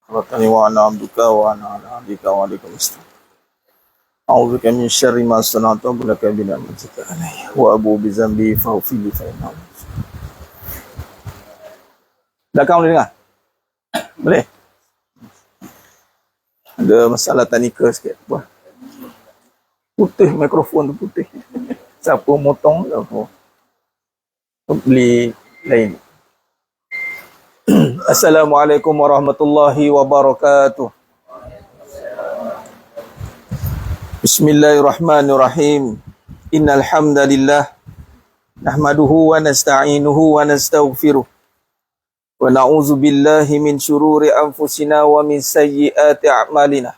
ربنا وأنا عبدك وأنا على عهدك ووعدك مستقيم أعوذ بك من شر ما صنعت ولك بنعمتك علي وأبو بذنبي فاغفر لي فإنه belakang boleh dengar? Boleh? Ada masalah teknikal sikit. Wah. Putih mikrofon tu putih. Siapa motong ke apa? Beli lain. Assalamualaikum warahmatullahi wabarakatuh. Bismillahirrahmanirrahim. Innal hamdalillah nahmaduhu wa nasta'inuhu wa nastaghfiruh. Wa na'udzu billahi min syururi anfusina wa min sayyiati a'malina.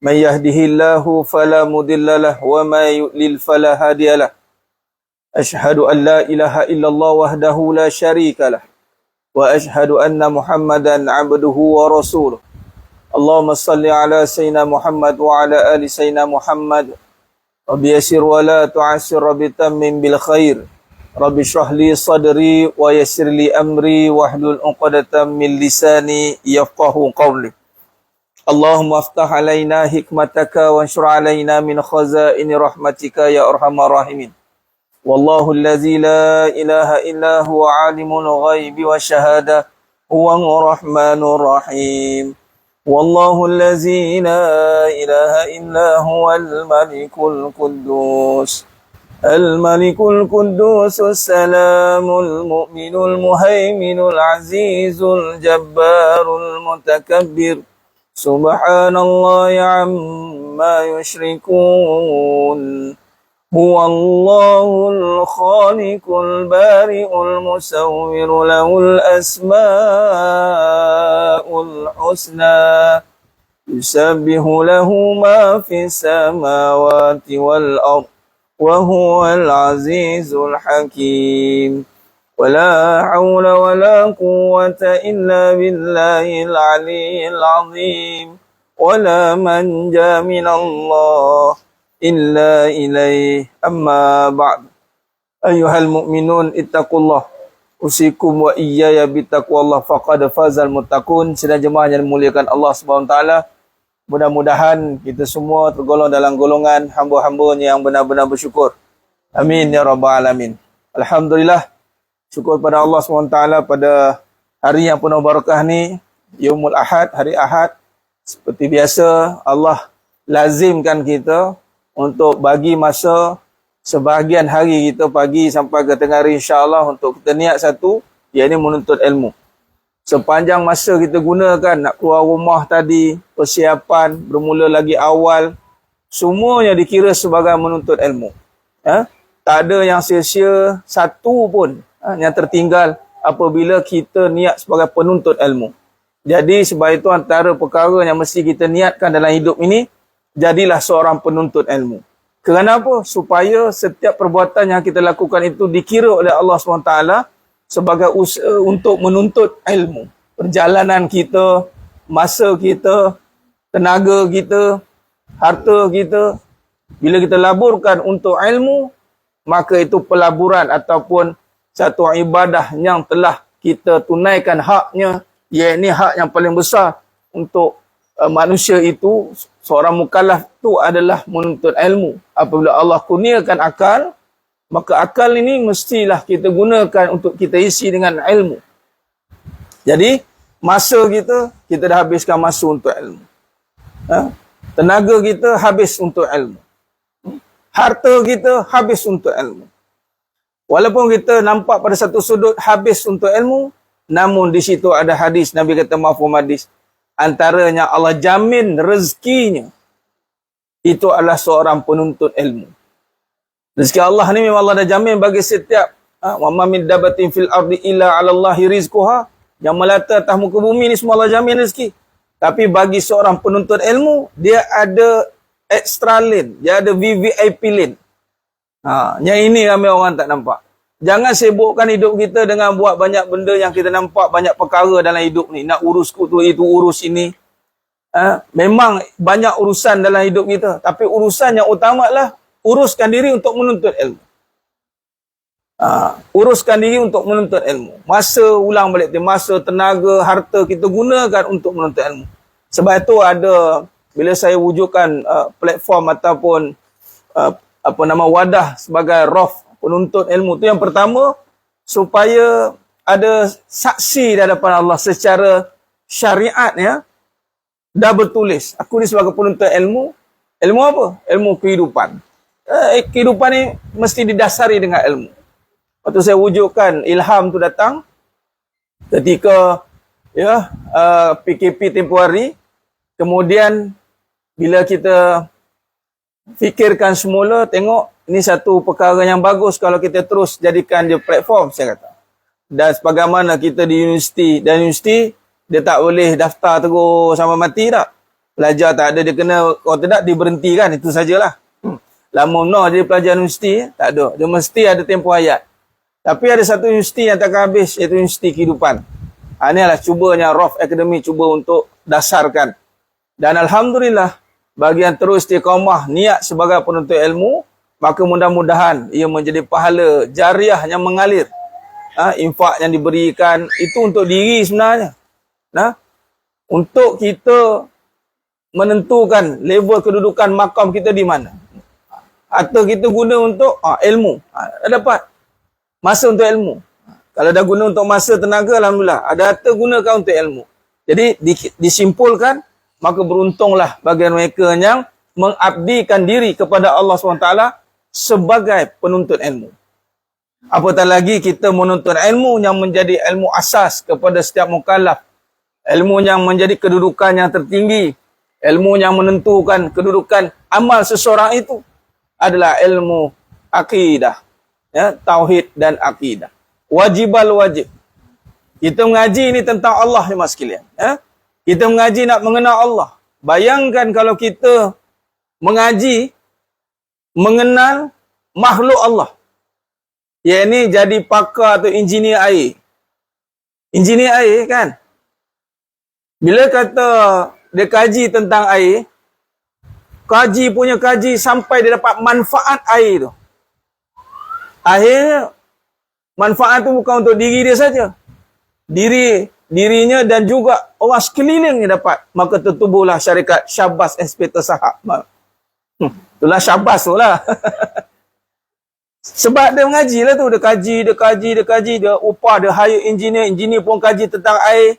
May yahdihillahu fala mudhillalah wa may yudlil fala hadiyalah. Ashhadu an la ilaha illallah wahdahu la syarikalah. Wa ashhadu anna Muhammadan abduhu wa rasuluh. Allahumma salli ala sayyidina Muhammad wa ala ali sayyidina Muhammad. Rabbi yassir wa la tu'assir, Rabbi tammin bil khair. Rabbi shrah li sadri wa yassir li amri wahlul 'uqdatam min lisani yafqahu qawli. Allahumma aftah alaina hikmataka wa anshur alaina min khazaini rahmatika ya arhamar rahimin. Wallahu allazi la ilaha illa huwa alimul ghaibi wa syahada huwal rahmanur rahim. Wallahu allazi la ilaha illa huwal malikul quddus. Al-malikul quddus salamul mu'minul muhaiminul azizul jabbarul mutakabbir. Subhanallahi amma yushrikun. Huwallahul khaliqul bari'ul musawwiru lahul asma'ul husna. Yusabbihu lahu ma fis samawati wal ard. Wa huwal azizul hakim. Wala hawla wala quwwata illa billahil aliyyil azim. Wala manja minallah illa ilaih, amma ba'd. Ayuhal mu'minun ittaqullah. Usikum wa iyaya bitaqwallah faqad fazal muttaqun. Sidang jemaah yang dimuliakan Allah SWT, mudah-mudahan kita semua tergolong dalam golongan hamba-hambanya yang benar-benar bersyukur. Amin ya rabbal alamin. Alhamdulillah, syukur pada Allah SWT pada hari yang penuh barakah ni, Yaumul Ahad, hari Ahad. Seperti biasa, Allah lazimkan kita untuk bagi masa sebahagian hari kita pagi sampai ke tengah hari insya-Allah untuk kita niat satu, iaitu menuntut ilmu. Sepanjang masa kita gunakan nak keluar rumah tadi, persiapan bermula lagi awal, semuanya dikira sebagai menuntut ilmu. Tak ada yang sia-sia satu pun yang tertinggal apabila kita niat sebagai penuntut ilmu. Jadi sebab itu antara perkara yang mesti kita niatkan dalam hidup ini, jadilah seorang penuntut ilmu. Kerana apa? Supaya setiap perbuatan yang kita lakukan itu dikira oleh Allah SWT sebagai usaha untuk menuntut ilmu. Perjalanan kita, masa kita, tenaga kita, harta kita, bila kita laburkan untuk ilmu, maka itu pelaburan ataupun satu ibadah yang telah kita tunaikan haknya, iaitu hak yang paling besar untuk manusia itu. Seorang mukallaf itu adalah menuntut ilmu. Apabila Allah kurniakan akal, maka akal ini mestilah kita gunakan untuk kita isi dengan ilmu. Jadi, masa kita dah habiskan masa untuk ilmu. Tenaga kita habis untuk ilmu. Harta kita habis untuk ilmu. Walaupun kita nampak pada satu sudut habis untuk ilmu, namun di situ ada hadis, Nabi kata mafhum hadis, antaranya Allah jamin rezekinya itu adalah seorang penuntut ilmu. Rezeki Allah ni memang Allah dah jamin bagi setiap wa ma min dabatin fil ardi illa 'ala Allahi rizquha. Yang melata atas muka bumi ni semua Allah jamin rezeki. Tapi bagi seorang penuntut ilmu, dia ada extra lane, dia ada VVIP lane. Yang ini ramai orang tak nampak. Jangan sibukkan hidup kita dengan buat banyak benda yang kita nampak banyak perkara dalam hidup ni. Nak urus tu, itu urus ini. Memang banyak urusan dalam hidup kita. Tapi urusan yang utama adalah uruskan diri untuk menuntut ilmu. uruskan diri untuk menuntut ilmu. Masa ulang balik masa, tenaga, harta kita gunakan untuk menuntut ilmu. Sebab itu ada, bila saya wujudkan platform ataupun wadah sebagai ROF penuntut ilmu tu, yang pertama supaya ada saksi di hadapan Allah secara syariat ya, dah bertulis aku ni sebagai penuntut ilmu. Ilmu apa? Ilmu kehidupan. Kehidupan ni mesti didasari dengan ilmu. Waktu saya wujudkan ilham tu datang ketika PKP tempohari. Kemudian bila kita fikirkan semula, tengok ini satu perkara yang bagus kalau kita terus jadikan dia platform, saya kata. Dan sebagaimana kita di universiti, dan universiti dia tak boleh daftar terus sampai mati tak. Pelajar tak ada, dia kena, kalau tidak diberhentikan, itu sajalah. Lama no jadi pelajar universiti, tak ada. Dia mesti ada tempoh hayat. Tapi ada satu universiti yang takkan habis, iaitu universiti kehidupan. Ini adalah cubanya ROF Academy cuba untuk dasarkan. Dan Alhamdulillah, bagi yang terus istiqamah niat sebagai penuntut ilmu, maka mudah-mudahan ia menjadi pahala jariah yang mengalir. Infak yang diberikan, itu untuk diri sebenarnya. Untuk kita menentukan level kedudukan makam kita di mana. Atau kita guna untuk ilmu. Dah dapat masa untuk ilmu. Kalau dah guna untuk masa, tenaga, Alhamdulillah. Ada harta, gunakan untuk ilmu. Jadi disimpulkan, maka beruntunglah bagi mereka yang mengabdikan diri kepada Allah SWT sebagai penuntut ilmu. Apatah lagi kita menuntut ilmu yang menjadi ilmu asas kepada setiap mukallaf. Ilmu yang menjadi kedudukan yang tertinggi. Ilmu yang menentukan kedudukan amal seseorang itu adalah ilmu akidah. Ya, tauhid dan akidah. Wajib. Kita mengaji ini tentang Allah, jemaah sekalian. Ya? Kita mengaji nak mengenal Allah. Bayangkan kalau kita mengaji mengenal makhluk Allah. Yang ini jadi pakar atau engineer air. Engineer air kan? Bila kata dia kaji tentang air, kaji sampai dia dapat manfaat air tu. Akhirnya, manfaat tu bukan untuk diri dia saja. Dirinya dan juga orang sekelilingnya dapat. Maka tertubuhlah syarikat Syabas Inspektor Sahab. Itulah Syabas tu lah. Sebab dia mengaji lah tu. Dia kaji. Dia upah, dia hire engineer pun kaji tentang air.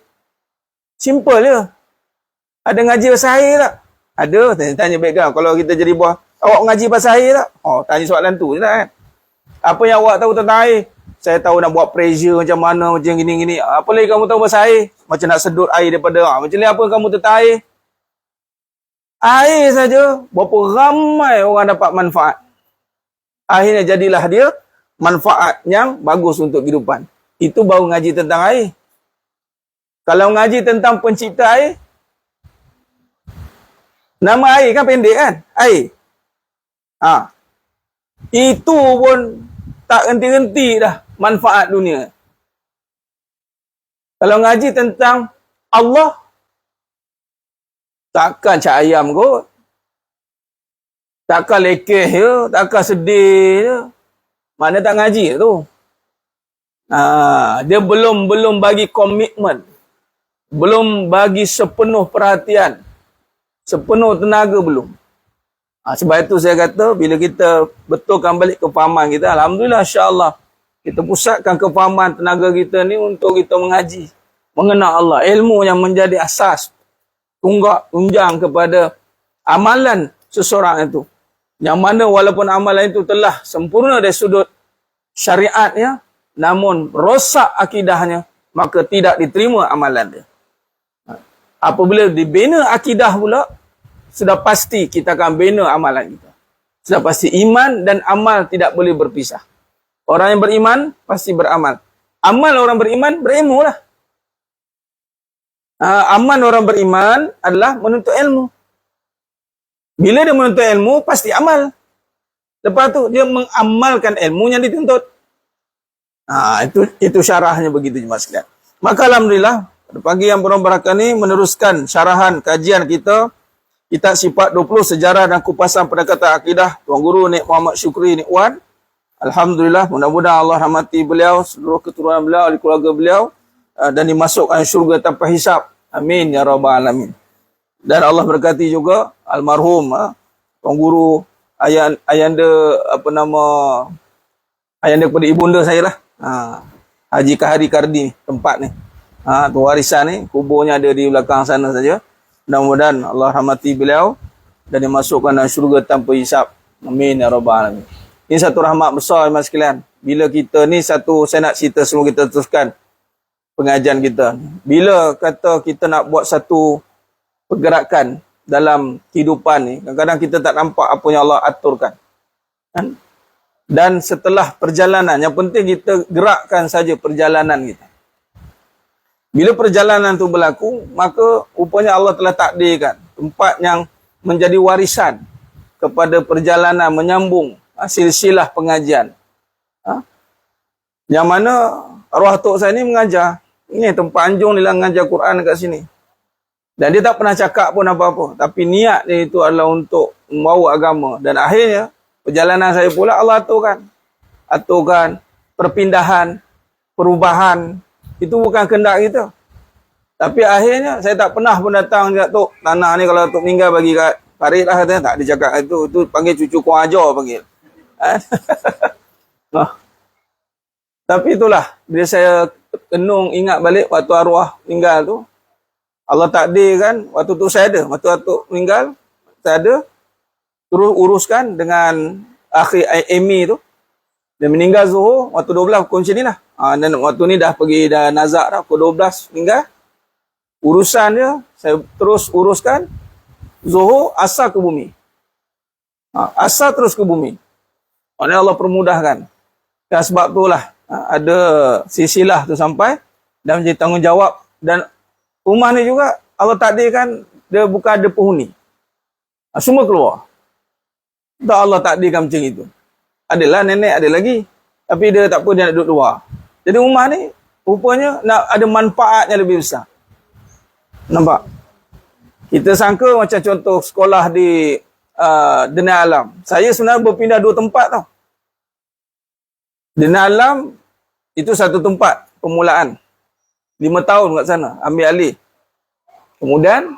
Simple je. Ada ngaji pasal air tak? Ada. Tanya background. Kalau kita jadi buah, awak mengaji pasal air tak? Tanya soalan tu je lah kan. Apa yang awak tahu tentang air? Saya tahu nak buat pressure macam mana, macam gini-gini. Apa lagi kamu tahu pasal air? Macam nak sedut air daripada, macam ni apa kamu tentang air? Air saja, berapa ramai orang dapat manfaat. Akhirnya jadilah dia manfaat yang bagus untuk kehidupan. Itu baru ngaji tentang air. Kalau ngaji tentang pencipta air, nama air kan pendek kan? Air. Itu pun tak henti-henti dah manfaat dunia. Kalau ngaji tentang Allah, takkan cak ayam kot. Takkan lekeh je, takkan sedih je. Mana tak ngaji tu. Dia belum bagi komitmen. Belum bagi sepenuh perhatian. Sepenuh tenaga belum. Sebab itu saya kata, bila kita betulkan balik kefahaman kita, Alhamdulillah, insyaAllah, kita pusatkan kefahaman tenaga kita ni untuk kita mengaji. Mengenal Allah. Ilmu yang menjadi asas, tunjang kepada amalan seseorang itu. Yang mana walaupun amalan itu telah sempurna dari sudut syariatnya, namun rosak akidahnya, maka tidak diterima amalan dia. Apabila dibina akidah pula, sudah pasti kita akan bina amalan kita. Sudah pasti iman dan amal tidak boleh berpisah. Orang yang beriman pasti beramal. Amal orang beriman, berilmu lah. Amal orang beriman adalah menuntut ilmu. Bila dia menuntut ilmu, pasti amal. Lepas tu, dia mengamalkan ilmu yang dituntut. Itu syarahnya begitu, jemaah sekalian. Maka Alhamdulillah, pada pagi yang berbarakah ini, meneruskan syarahan kajian kita, Kitab Sifat 20 Sejarah dan Kupasan Pendekatan Akidah, Tuan Guru Nik Muhammad Syukri Nik Wan. Alhamdulillah, mudah-mudahan Allah rahmati beliau, seluruh keturunan beliau, ahli keluarga beliau, dan dimasukkan syurga tanpa hisab. Amin ya rabbal alamin. Dan Allah berkati juga almarhum tuan guru ayanda ayanda kepada ibunda saya lah. Haji Kahari Kardi tempat ni. Tu warisan ni, kuburnya ada di belakang sana saja. Mudah-mudahan Allah rahmati beliau dan dimasukkan dalam syurga tanpa hisab. Amin ya rabbal alamin. Ini satu rahmat besar mas sekalian. Bila kita ni saya nak cerita semua kita teruskan pengajian kita. Bila kata kita nak buat satu pergerakan dalam kehidupan ni, kadang-kadang kita tak nampak apa yang Allah aturkan. Kan? Dan setelah perjalanan, yang penting kita gerakkan saja perjalanan kita. Bila perjalanan tu berlaku, maka rupanya Allah telah takdirkan tempat yang menjadi warisan kepada perjalanan menyambung silsilah pengajian. Yang mana arwah tok saya ni mengajar. Ini tempat anjung dia mengajar Quran dekat sini. Dan dia tak pernah cakap pun apa-apa. Tapi niat dia itu adalah untuk membawa agama. Dan akhirnya, perjalanan saya pula Allah aturkan. Aturkan perpindahan, perubahan. Itu bukan kehendak kita. Tapi akhirnya, saya tak pernah pun datang cakap, Tok, tanah ni kalau Tok meninggal bagi kat Farid lah katanya. Tak, dia cakap itu. Itu panggil cucu kurang ajar panggil. Tapi itulah, bila saya kenung ingat balik waktu arwah meninggal tu, Allah takdirkan waktu tu saya ada. Waktu Atuk meninggal, saya ada. Terus uruskan dengan akhir Amy tu. Dia meninggal Zuhur, waktu 12 pukul macam ni lah. Dan waktu ni dah pergi dah nazak dah, pukul 12 meninggal. Urusan dia, saya terus uruskan. Zuhur, asar ke bumi. Asar terus ke bumi. Maknanya Allah permudahkan. Dan sebab itulah ada silsilah tu sampai dan menjadi tanggungjawab. Dan rumah ni juga Allah takdirkan dia bukan ada penghuni. Semua keluar. Tak Allah takdirkan macam itu. Adalah nenek ada lagi. Tapi dia tak apa dia nak duduk luar. Jadi rumah ni rupanya nak ada manfaat yang lebih besar. Nampak? Kita sangka macam contoh sekolah di Dena Alam. Saya sebenarnya berpindah 2 tempat tau. Dena Alam itu satu tempat permulaan. 5 tahun kat sana ambil alih. Kemudian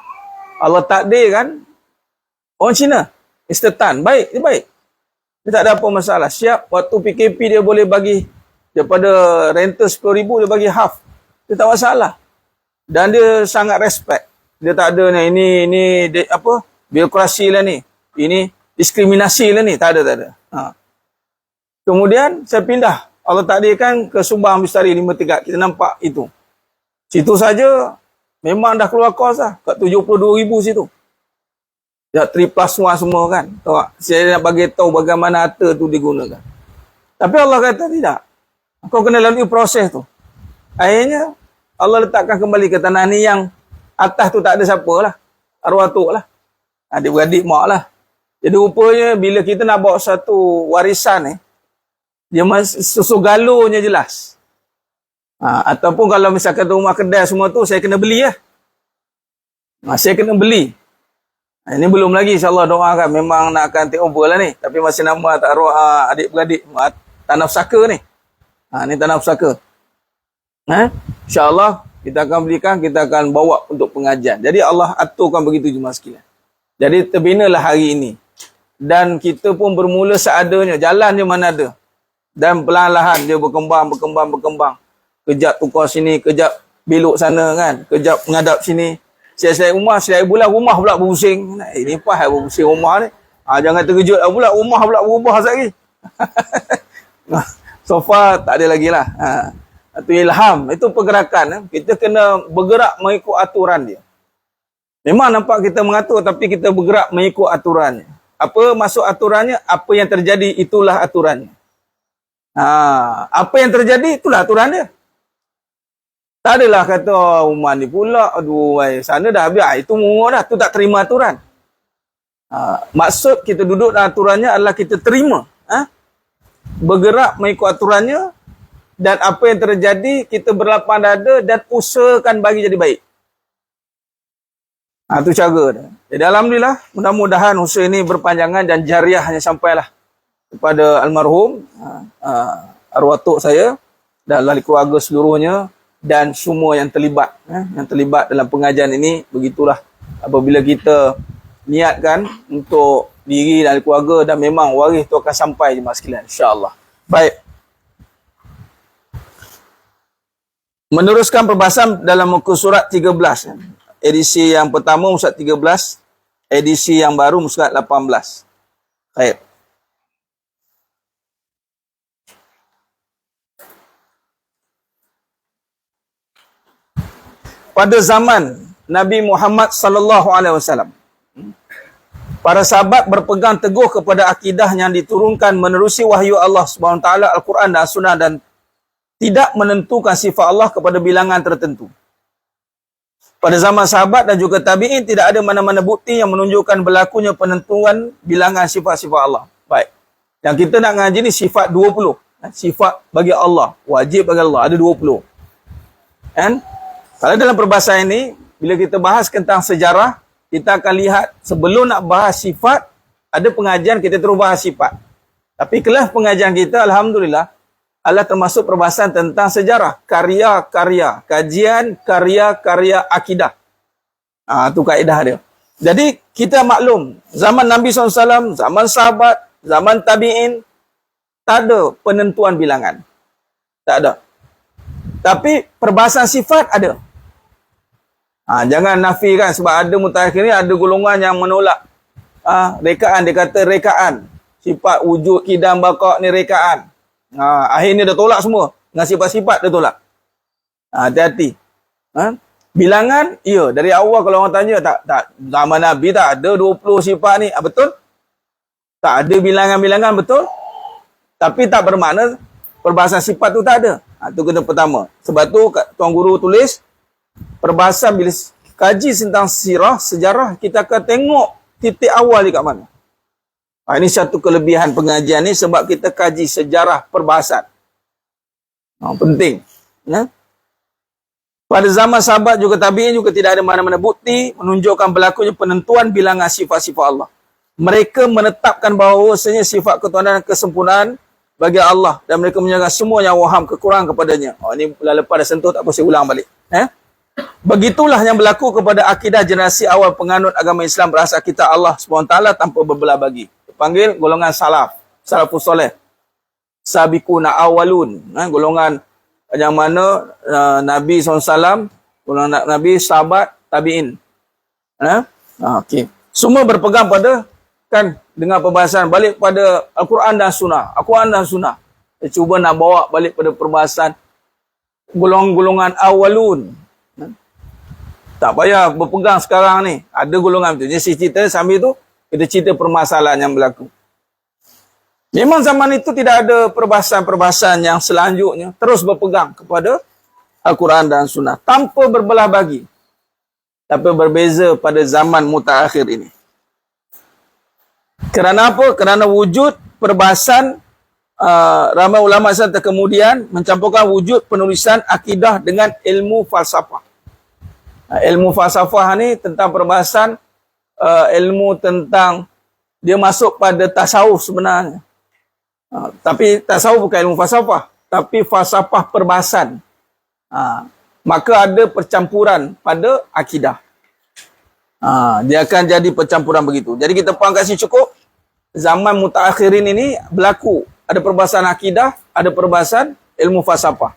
Allah takdirkan orang Cina, Mr. Tan, baik, dia baik. Dia tak ada apa masalah. Siap waktu PKP dia boleh bagi daripada rental 10,000 dia bagi half. Dia tak masalah. Dan dia sangat respect. Dia tak ada ni birokrasi lah ni. Ini diskriminasi lah ni, tak ada. Kemudian saya pindah. Allah takdirkan ke Subang Bestari 5 tingkat. Kita nampak itu. Situ saja memang dah keluar kos lah. Kat 72,000 situ. Ya 3+1 semua kan. Tahu tak? Saya nak bagi tahu bagaimana harta tu digunakan. Tapi Allah kata tidak. Kau kena lalui proses tu. Akhirnya Allah letakkan kembali ke tanah ni yang atas tu tak ada siapa lah. Arwah tu lah. Adik-beradik mak lah. Jadi rupanya bila kita nak bawa satu warisan ni, dia susu galonya jelas. Ataupun kalau misalkan rumah kedai semua tu, saya kena beli lah. Saya kena beli. Ini belum lagi insyaAllah doakan. Memang nak akan take over lah ni. Tapi masih nama tak arwah adik-beradik. Tanah Pusaka ni. Ni Tanah Pusaka. InsyaAllah kita akan belikan, kita akan bawa untuk pengajian. Jadi Allah aturkan begitu jemaah sekalian. Jadi terbinalah hari ini. Dan kita pun bermula seadanya. Jalan je mana ada. Dan perlahan-lahan dia berkembang. Kejap tukar sini, kejap belok sana kan. Kejap menghadap sini. Siap-siap rumah, siap bulan rumah pula berpusing. Ini apa berpusing rumah ni. Jangan terkejut pula, rumah pula berubah lagi. So far tak ada lagi lah. Itu ilham, itu pergerakan. Kita kena bergerak mengikut aturan dia. Memang nampak kita mengatur, tapi kita bergerak mengikut aturannya. Apa maksud aturannya? Apa yang terjadi, itulah aturannya. Apa yang terjadi, itulah aturan dia. Tak adalah kata rumah ni pula, aduh, sana dah habis. Itu murah dah, tu tak terima aturan. Maksud kita duduk dalam aturannya adalah kita terima. Bergerak mengikut aturannya. Dan apa yang terjadi, kita berlapang dada dan usahakan bagi jadi baik. Itu cara dia. Jadi Alhamdulillah, mudah-mudahan usaha ini berpanjangan dan jariahnya sampailah kepada almarhum arwah tok saya dan ahli keluarga seluruhnya dan semua yang terlibat dalam pengajian ini. Begitulah apabila kita niatkan untuk diri dan keluarga, dan memang waris itu akan sampai jemaah sekalian, insya-Allah. Baik. Meneruskan perbahasan dalam muka surat 13. Edisi yang pertama muka surat 13, edisi yang baru muka surat 18. Baik. Pada zaman Nabi Muhammad sallallahu alaihi wasallam, para sahabat berpegang teguh kepada akidah yang diturunkan menerusi wahyu Allah Subhanahu wa taala, Al-Quran dan Sunnah, dan tidak menentukan sifat Allah kepada bilangan tertentu. Pada zaman sahabat dan juga tabi'in tidak ada mana-mana bukti yang menunjukkan berlakunya penentuan bilangan sifat-sifat Allah. Baik. Yang kita nak ngaji ni sifat 20. Sifat bagi Allah, wajib bagi Allah ada 20. Kan? Kalau dalam perbahasan ini, bila kita bahas tentang sejarah, kita akan lihat sebelum nak bahas sifat, ada pengajian kita terus bahas sifat. Tapi kelas pengajian kita, alhamdulillah, adalah termasuk perbahasan tentang sejarah, karya-karya, kajian karya-karya akidah. Itu kaedah dia. Jadi kita maklum, zaman Nabi SAW, zaman sahabat, zaman tabi'in, tak ada penentuan bilangan. Tak ada. Tapi perbahasan sifat ada. Jangan nafikan, sebab ada mutakhir ni ada golongan yang menolak rekaan. Dia kata rekaan, sifat wujud, kidam, baqa' ni rekaan. Akhirnya dia tolak semua. Dengan sifat-sifat dia tolak. Hati-hati. Bilangan, ya, dari awal kalau orang tanya, tak zaman Nabi tak ada 20 sifat ni. Betul? Tak ada bilangan-bilangan, betul? Tapi tak bermakna perbahasan sifat tu tak ada. Itu kena pertama. Sebab tu Tuan Guru tulis, perbahasan bila kaji tentang sirah, sejarah, kita akan tengok titik awal ni kat mana. Ini satu kelebihan pengajian ni, sebab kita kaji sejarah perbahasan. Penting. Pada zaman sahabat juga tabi'in juga tidak ada mana-mana bukti menunjukkan berlakunya penentuan bilangan sifat-sifat Allah. Mereka menetapkan bahawasanya sifat ketuhanan dan kesempurnaan bagi Allah, dan mereka menyatakan semua yang waham kekurangan kepadanya. Ini lepas dah sentuh, tak apa saya ulang balik. Begitulah yang berlaku kepada akidah generasi awal penganut agama Islam berasal kitab Allah SWT tanpa berbelah bagi. Dipanggil golongan salaf, salafus soleh, sabiquna awalun, golongan yang mana Nabi SAW, golongan Nabi, sahabat, tabi'in. Okay. Semua berpegang pada, kan, dengan perbahasan balik pada Al-Quran dan Sunnah. Al-Quran dan Sunnah. Dia cuba nak bawa balik pada perbahasan golongan awalun. Tak payah berpegang sekarang ni. Ada golongan tu. Jadi cerita sambil tu, kita cerita permasalahan yang berlaku. Memang zaman itu tidak ada perbahasan-perbahasan yang selanjutnya terus berpegang kepada Al-Quran dan Sunnah tanpa berbelah bagi. Tapi berbeza pada zaman mutaakhir ini. Kerana apa? Kerana wujud perbahasan ramai ulama Islam kemudian mencampurkan wujud penulisan akidah dengan ilmu falsafah. Ilmu falsafah ni tentang perbahasan ilmu tentang, dia masuk pada tasawuf sebenarnya. Tapi tasawuf bukan ilmu falsafah, tapi falsafah perbahasan. Maka ada percampuran pada akidah. Dia akan jadi percampuran begitu. Jadi kita faham kat sini cukup. Zaman mutaakhirin ini berlaku. Ada perbahasan akidah, ada perbahasan ilmu falsafah.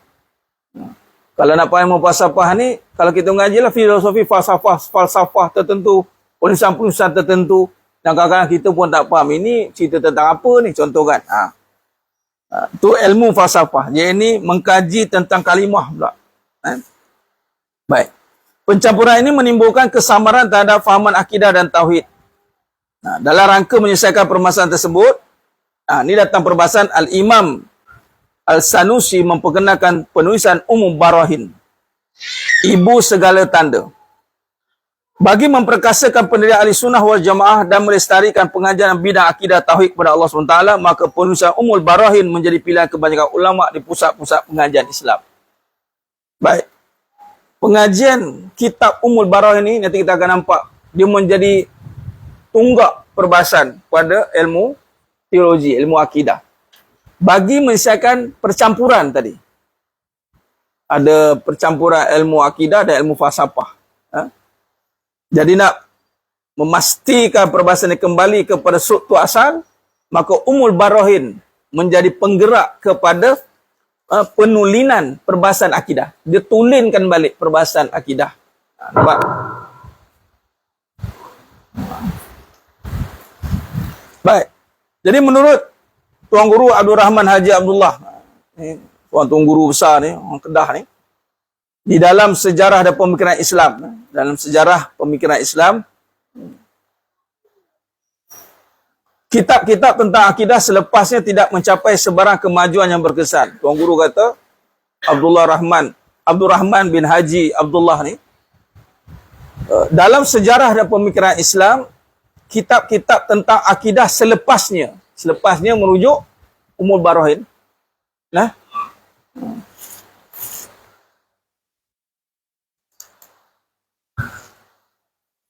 Kalau nak faham ilmu falsafah ni, kalau kita mengajilah filosofi falsafah tertentu, penulisan-penulisan tertentu, dan kadang-kadang kita pun tak faham ini cerita tentang apa ni, contoh kan. Itu ilmu falsafah. Dia ini mengkaji tentang kalimah pula. Baik. Pencampuran ini menimbulkan kesamaran terhadap fahaman akidah dan tauhid. Dalam rangka menyelesaikan permasalahan tersebut, ini datang perbahasan Al-Imam Al-Sanusi memperkenalkan penulisan Umum Barahin, ibu segala tanda. Bagi memperkasakan pendirian ahli sunnah wal jamaah dan melestarikan pengajaran bidang akidah tauhid kepada Allah SWT, maka penulisan Umul Barahin menjadi pilihan kebanyakan ulama di pusat-pusat pengajian Islam. Baik. Pengajian kitab Umul Barahin ini, nanti kita akan nampak, dia menjadi tunggak perbahasan pada ilmu teologi, ilmu akidah. Bagi menyelesaikan percampuran tadi. Ada percampuran ilmu akidah dan ilmu falsafah. Jadi nak memastikan perbahasan ini kembali kepada struktur asal, maka Ummul Barahin menjadi penggerak kepada penulinan perbahasan akidah. Dia tulinkan balik perbahasan akidah. Nampak? Baik. Jadi menurut Tuan Guru Abdul Rahman Haji Abdullah, tuan guru besar ni, orang Kedah ni, di dalam sejarah dan pemikiran Islam, kitab-kitab tentang akidah selepasnya tidak mencapai sebarang kemajuan yang berkesan. Tuan Guru kata, Abdul Rahman bin Haji Abdullah ni, dalam sejarah dan pemikiran Islam, kitab-kitab tentang akidah selepasnya merujuk Ummul Barahin. Nah,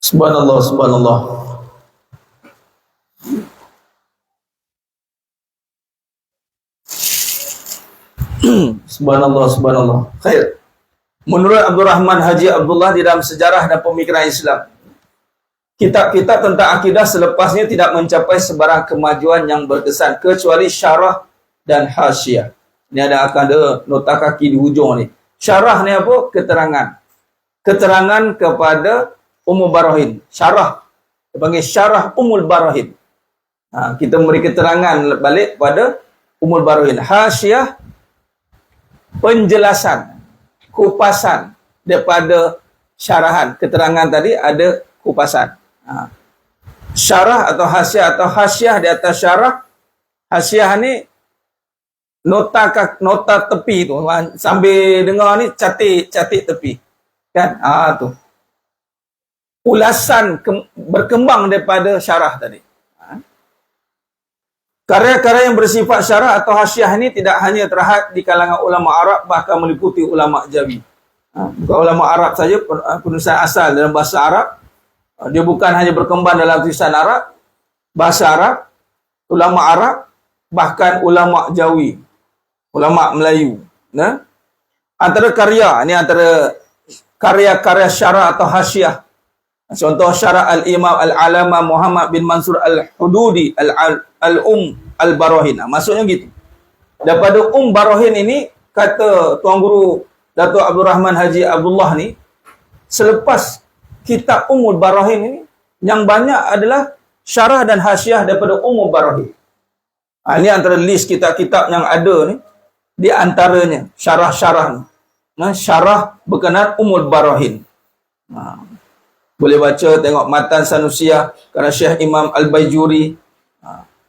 subhanallah, subhanallah. Subhanallah, subhanallah. Khair. Menurut Abdul Rahman Haji Abdullah di dalam sejarah dan pemikiran Islam, kitab-kitab tentang akidah selepasnya tidak mencapai sebarang kemajuan yang berkesan kecuali syarah dan hasyiah. Ini akan ada nota kaki di hujung ni. Syarah ni apa? Keterangan. Keterangan kepada Ummul Barahin. Syarah. Dia panggil syarah Ummul Barahin. Kita beri keterangan balik pada Ummul Barahin. Hasyiah, penjelasan, kupasan daripada syarahan. Keterangan tadi ada kupasan. Syarah atau hasyiah di atas syarah. Hasyiah ni nota tepi tu. Sambil dengar ni catik tepi. Kan? Tu. Ulasan berkembang daripada syarah tadi. Karya-karya yang bersifat syarah atau hasyiah ini tidak hanya terhad di kalangan ulama Arab, bahkan meliputi ulama Jawi. Bukan ulama Arab saja, penulisan asal dalam bahasa Arab. Dia bukan hanya berkembang dalam tulisan Arab, bahasa Arab, ulama Arab, bahkan ulama Jawi, ulama Melayu. Nah, antara karya-karya syarah atau hasyiah. Contoh syarah Al-Imam Al-Alama Muhammad bin Mansur Al-Hududi Al-Barahin. Maksudnya gitu. Daripada Barahin ini, kata Tuan Guru Datuk Abdul Rahman Haji Abdullah ni, selepas kitab Ummul Barahin ini, yang banyak adalah syarah dan hasyiah daripada Ummul Barahin. Ini antara list kitab-kitab yang ada ni, di antaranya syarah-syarah ni. Syarah berkenaan Ummul Barahin. Boleh baca, tengok Matan Sanusiyah karya Syekh Imam Al-Baijuri,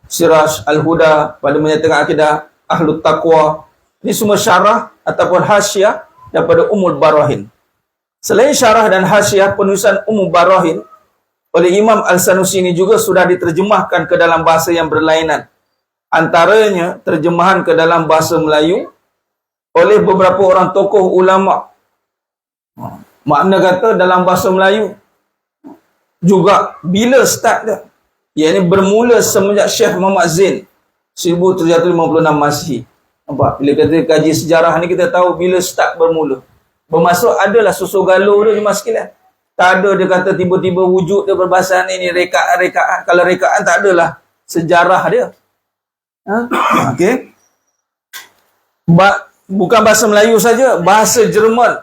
Siraj Al-Huda pada menyatakan akidah Ahlut Taqwa. Ini semua syarah ataupun hasyiah daripada Ummul Barahin. Selain syarah dan hasyiah, penulisan Ummul Barahin oleh Imam Al-Sanusi ini juga sudah diterjemahkan ke dalam bahasa yang berlainan. Antaranya terjemahan ke dalam bahasa Melayu oleh beberapa orang tokoh ulama. Makna kata dalam bahasa Melayu juga bila start dia, iaitu bermula semenjak Syekh Muhammad Zain 1756 Masihi. Nampak? Bila kita kaji sejarah ni, kita tahu bila start bermula. Bermaksud adalah susu galuh dia cuma sekalian. Tak ada dia kata tiba-tiba wujud dia perbahasan ini, rekaan. Kalau rekaan tak adalah sejarah dia. Okey. Bukan bahasa Melayu saja, bahasa Jerman,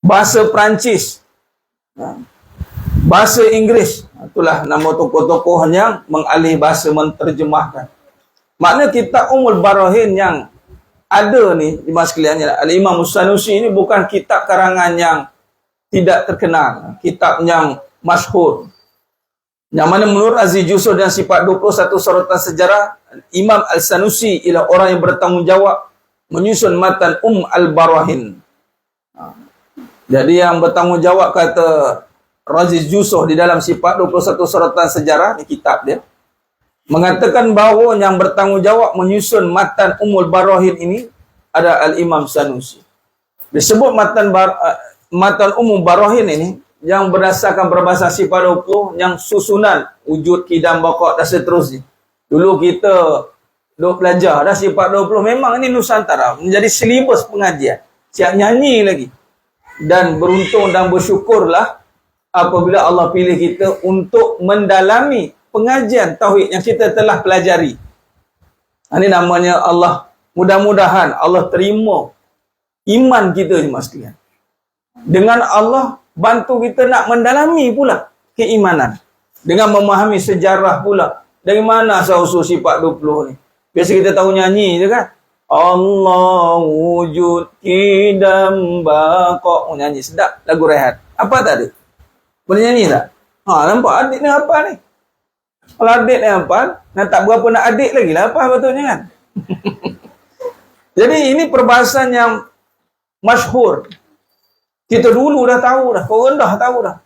bahasa Perancis, bahasa Inggeris. Itulah nama tokoh-tokoh yang mengalih bahasa, menterjemahkan. Makna kitab Ummul Barahin yang ada ni, jemaah sekalian, Al-Imam As-Sanusi ini bukan kitab karangan yang tidak terkenal, kitab yang masyhur. Yang mana menurut Aziz Yusuf dan sifat 21 sorotan sejarah, Imam Al-Sanusi ialah orang yang bertanggungjawab menyusun matan Al-Barahin. Jadi yang bertanggungjawab, kata Aziz Yusuf di dalam sifat 21 sorotan sejarah, ni kitab dia, mengatakan bahawa yang bertanggungjawab menyusun matan Barahin ini ada Al-Imam Sanusi. Disebut matan Barahin ini yang berdasarkan perbahasan sifat 20, yang susunan wujud, kidam, baqa' dan seterusnya. Dulu kita duk belajar dah sifat 20, memang ini Nusantara menjadi silibus pengajian. Siap nyanyi lagi. Dan beruntung dan bersyukurlah apabila Allah pilih kita untuk mendalami pengajian tauhid yang kita telah pelajari. Ini namanya Allah. Mudah-mudahan Allah terima iman kita ni mas sekalian. Dengan Allah bantu kita nak mendalami pula keimanan. Dengan memahami sejarah pula. Dari mana asal-usul sifat 20 ni? Biasa kita tahu nyanyi je kan? Allah wujud kidam baqa. Nyanyi sedap lagu Rehat. Apa tak ada? Boleh nyanyi tak? Nampak adik ni apa ni? Kalau adik ni apa? Nak tak berapa nak adik lagi lah apa betulnya kan? Jadi ini perbahasan yang masyhur. Kita dulu dah tahu dah. Kau rendah tahu dah.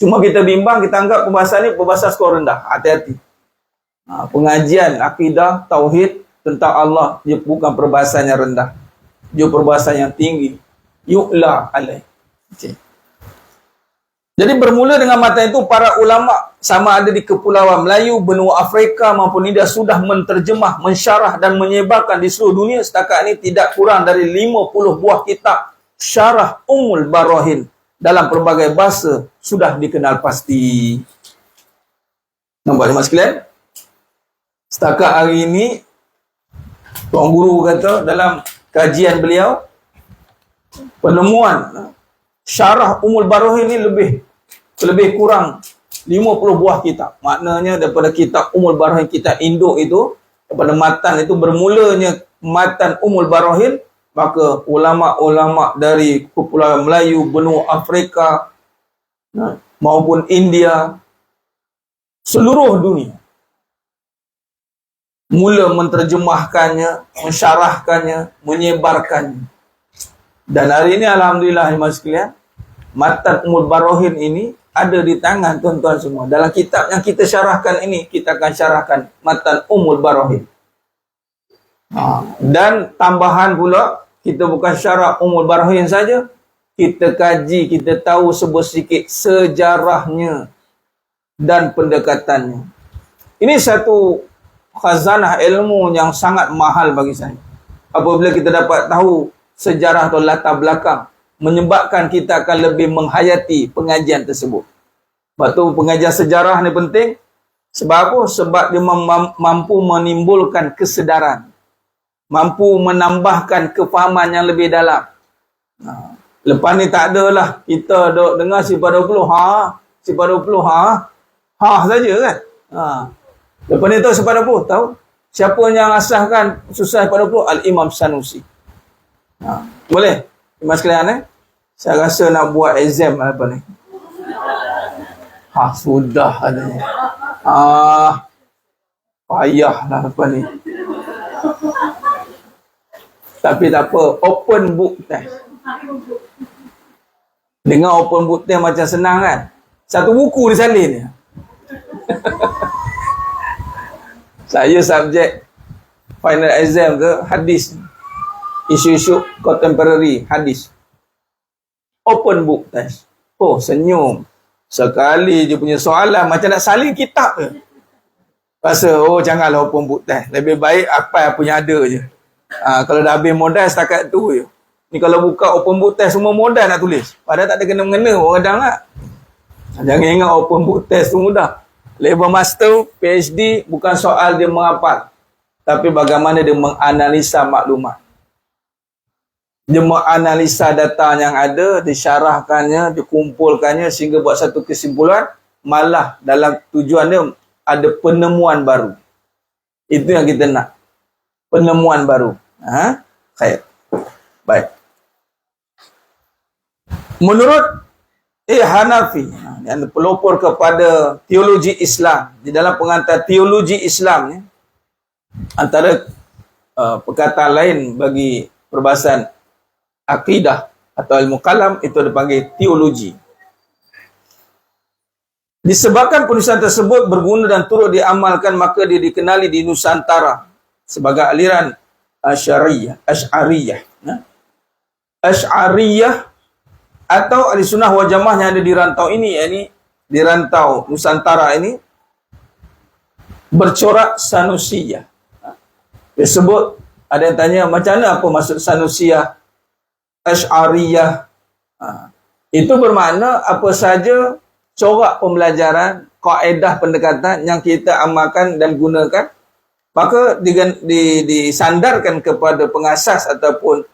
Cuma kita bimbang, kita anggap perbahasan ni perbahasan skor rendah. Hati-hati. Pengajian akidah, tauhid tentang Allah, dia bukan perbahasan yang rendah. Dia perbahasan yang tinggi. Yu'la alaih. Okay. Jadi bermula dengan mata itu, para ulama sama ada di Kepulauan Melayu, benua Afrika maupun India sudah menterjemah, mensyarah dan menyebarkan di seluruh dunia. Setakat ini tidak kurang dari 50 buah kitab syarah Ummul Barahin dalam pelbagai bahasa sudah dikenal pasti. Nampak ni mas sekalian? Setakat hari ini, Tuan Guru kata dalam kajian beliau, penemuan syarah Ummul Barahin ni lebih kurang 50 buah kitab. Maknanya daripada kitab Ummul Barahin, kitab induk itu, daripada matan itu bermulanya matan Ummul Barahin, maka ulama-ulama dari Kepulauan Melayu, benua Afrika maupun India, seluruh dunia mula menterjemahkannya, mensyarahkannya, menyebarkannya. Dan hari ini alhamdulillah mas sekalian, matan Ummul Barahin ini ada di tangan tuan-tuan semua. Dalam kitab yang kita syarahkan ini, kita akan syarahkan matan Ummul Barahin. Dan tambahan pula, kita bukan syarah Ummul Barahin saja, kita kaji, kita tahu sedikit sejarahnya dan pendekatannya. Ini satu khazanah ilmu yang sangat mahal bagi saya. Apabila kita dapat tahu sejarah atau latar belakang, menyebabkan kita akan lebih menghayati pengajian tersebut. Sebab tu pengajian sejarah ni penting. Sebab apa? Sebab dia mampu menimbulkan kesedaran, mampu menambahkan kefahaman yang lebih dalam. Lepas ni tak adalah kita duk dengar sifat 20, sifat 20, saja kan. Lepas ni tahu sifat 20, tahu siapa yang asaskan susah sifat 20? Al-Imam Sanusi. Boleh? Mas sekalian saya rasa nak buat exam apa ni. Sudah adanya. Payahlah apa ni. Tapi tak apa, open book test. Dengar open book test macam senang kan? Satu buku disalin. Saya subjek final exam ke hadis. Isu-isu contemporary hadis. Open book test. Senyum. Sekali je punya soalan macam nak salin kitab je. Rasa janganlah open book test. Lebih baik apa punya ada je. Kalau dah habis modal setakat tu je. Ni kalau buka open book test semua modal nak tulis. Padahal tak ada kena-mengena orang kadang lah. Jangan ingat open book test tu mudah. Level master, PhD bukan soal dia menghafal, tapi bagaimana dia menganalisa maklumat. Dia menganalisa data yang ada, disyarahkannya, dikumpulkannya sehingga buat satu kesimpulan, malah dalam tujuan dia ada penemuan baru. Itu yang kita nak. Penemuan baru. Khair. Baik. Menurut Hanafi, yang pelopor kepada teologi Islam, di dalam pengantar teologi Islam ni, antara perkataan lain bagi perbahasan akidah atau ilmu kalam itu dipanggil teologi. Disebabkan penulisan tersebut berguna dan turut diamalkan, maka dia dikenali di Nusantara sebagai aliran Asy'ariyah. Asy'ariyah atau ahli sunnah wal jamaah yang ada di rantau ini, yakni di rantau Nusantara ini, bercorak Sanusiyah. Dia sebut, ada yang tanya macam mana apa maksud Sanusiyah, Asy'ariyah. Itu bermakna apa saja corak pembelajaran, kaedah pendekatan yang kita amalkan dan gunakan, maka disandarkan kepada pengasas ataupun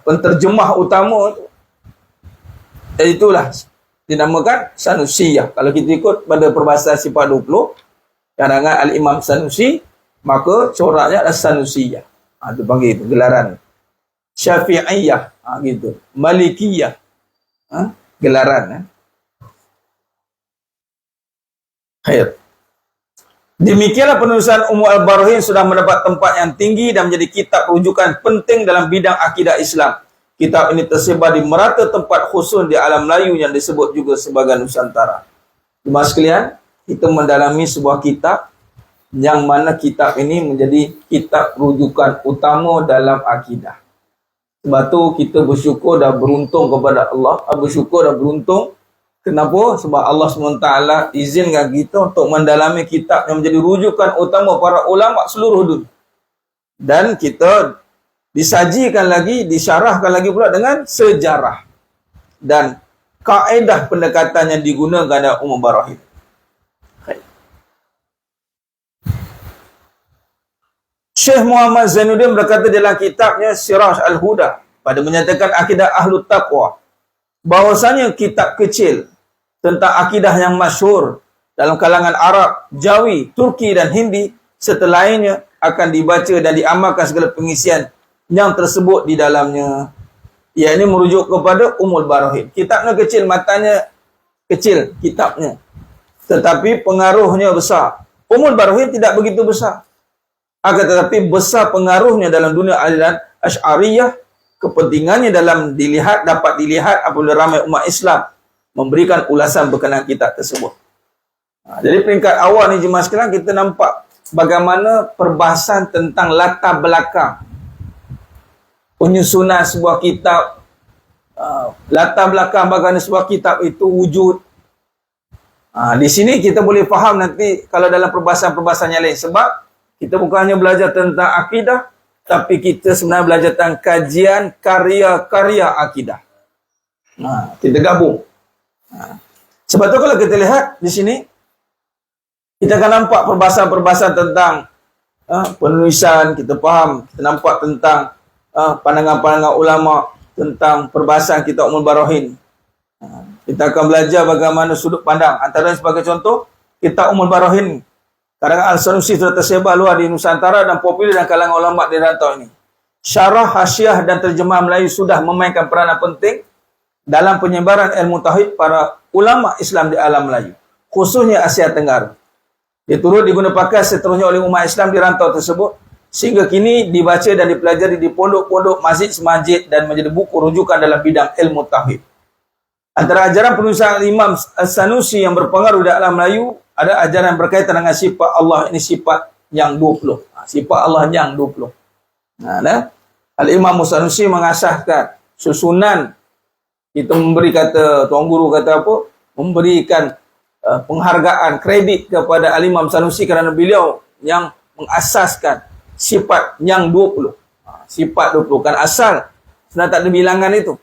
penterjemah utama, itulah dinamakan Sanusiyah. Kalau kita ikut pada perbahasan sifat 20 karangan Al-Imam Sanusi, maka coraknya adalah Sanusiyah. Itu panggil gelaran. Syafi'iyah, gitu. Malikiyah, gelaran. Khair. Demikianlah penulisan Ummul Al-Barahin sudah mendapat tempat yang tinggi dan menjadi kitab rujukan penting dalam bidang akidah Islam. Kitab ini tersebar di merata tempat khusus di alam Melayu yang disebut juga sebagai Nusantara. Jemaah sekalian, kita mendalami sebuah kitab yang mana kitab ini menjadi kitab rujukan utama dalam akidah. Sebab tu kita bersyukur dan beruntung kepada Allah. Bersyukur dan beruntung. Kenapa? Sebab Allah SWT izinkan kita untuk mendalami kitab yang menjadi rujukan utama para ulama seluruh dunia. Dan kita disajikan lagi, disyarahkan lagi pula dengan sejarah dan kaedah pendekatan yang digunakan dalam Ummul Barahin. Syekh Muhammad Zainuddin berkata dalam kitabnya Siraj Al-Huda pada menyatakan akidah Ahlu Taqwa, bahwasanya kitab kecil tentang akidah yang masyhur dalam kalangan Arab, Jawi, Turki dan Hindi serta lainnya akan dibaca dan diamalkan segala pengisian yang tersebut di dalamnya. Ia ini merujuk kepada Ummul Barahin. Kitabnya kecil, matanya kecil kitabnya, tetapi pengaruhnya besar. Ummul Barahin tidak begitu besar, akan tetapi besar pengaruhnya dalam dunia aliran Asy'ariyah. Kepentingannya dalam dapat dilihat apabila ramai umat Islam memberikan ulasan berkenaan kitab tersebut. Jadi peringkat awal ni jemaah sekalian, kita nampak bagaimana perbahasan tentang latar belakang penyusunan sebuah kitab, latar belakang bagaimana sebuah kitab itu wujud. Di sini kita boleh faham nanti kalau dalam perbahasan-perbahasan yang lain, sebab kita bukan hanya belajar tentang akidah, tapi kita sebenarnya belajar tentang kajian karya-karya akidah. Kita gabung. Sebab tu kalau kita lihat di sini, kita akan nampak perbahasan-perbahasan tentang penulisan, kita faham, kita nampak tentang pandangan-pandangan ulama tentang perbahasan kitab Ummul Barahin. Kita akan belajar bagaimana sudut pandang. Antara sebagai contoh, kitab Ummul Barahin karangan Al-Sanusi sudah tersebar luar di Nusantara dan popular dalam kalangan ulama di rantau ini. Syarah, hasyiah dan terjemah Melayu sudah memainkan peranan penting dalam penyebaran ilmu tauhid para ulama Islam di alam Melayu, khususnya Asia Tenggara. Dia turut digunakan pakai seterusnya oleh umat Islam di rantau tersebut, sehingga kini dibaca dan dipelajari di pondok-pondok, masjid-masjid dan menjadi buku rujukan dalam bidang ilmu tauhid. Antara ajaran penulisan Imam Sanusi yang berpengaruh di alam Melayu ada ajaran berkaitan dengan sifat Allah, ini sifat yang 20. Sifat Allah yang 20. Al-Imam Sanusi mengasahkan susunan, kita memberi kata, Tuan Guru kata apa? Memberikan penghargaan, kredit kepada Al-Imam Sanusi kerana beliau yang mengasaskan sifat yang 20. Sifat 20 kan asal sebenarnya tak ada bilangan itu.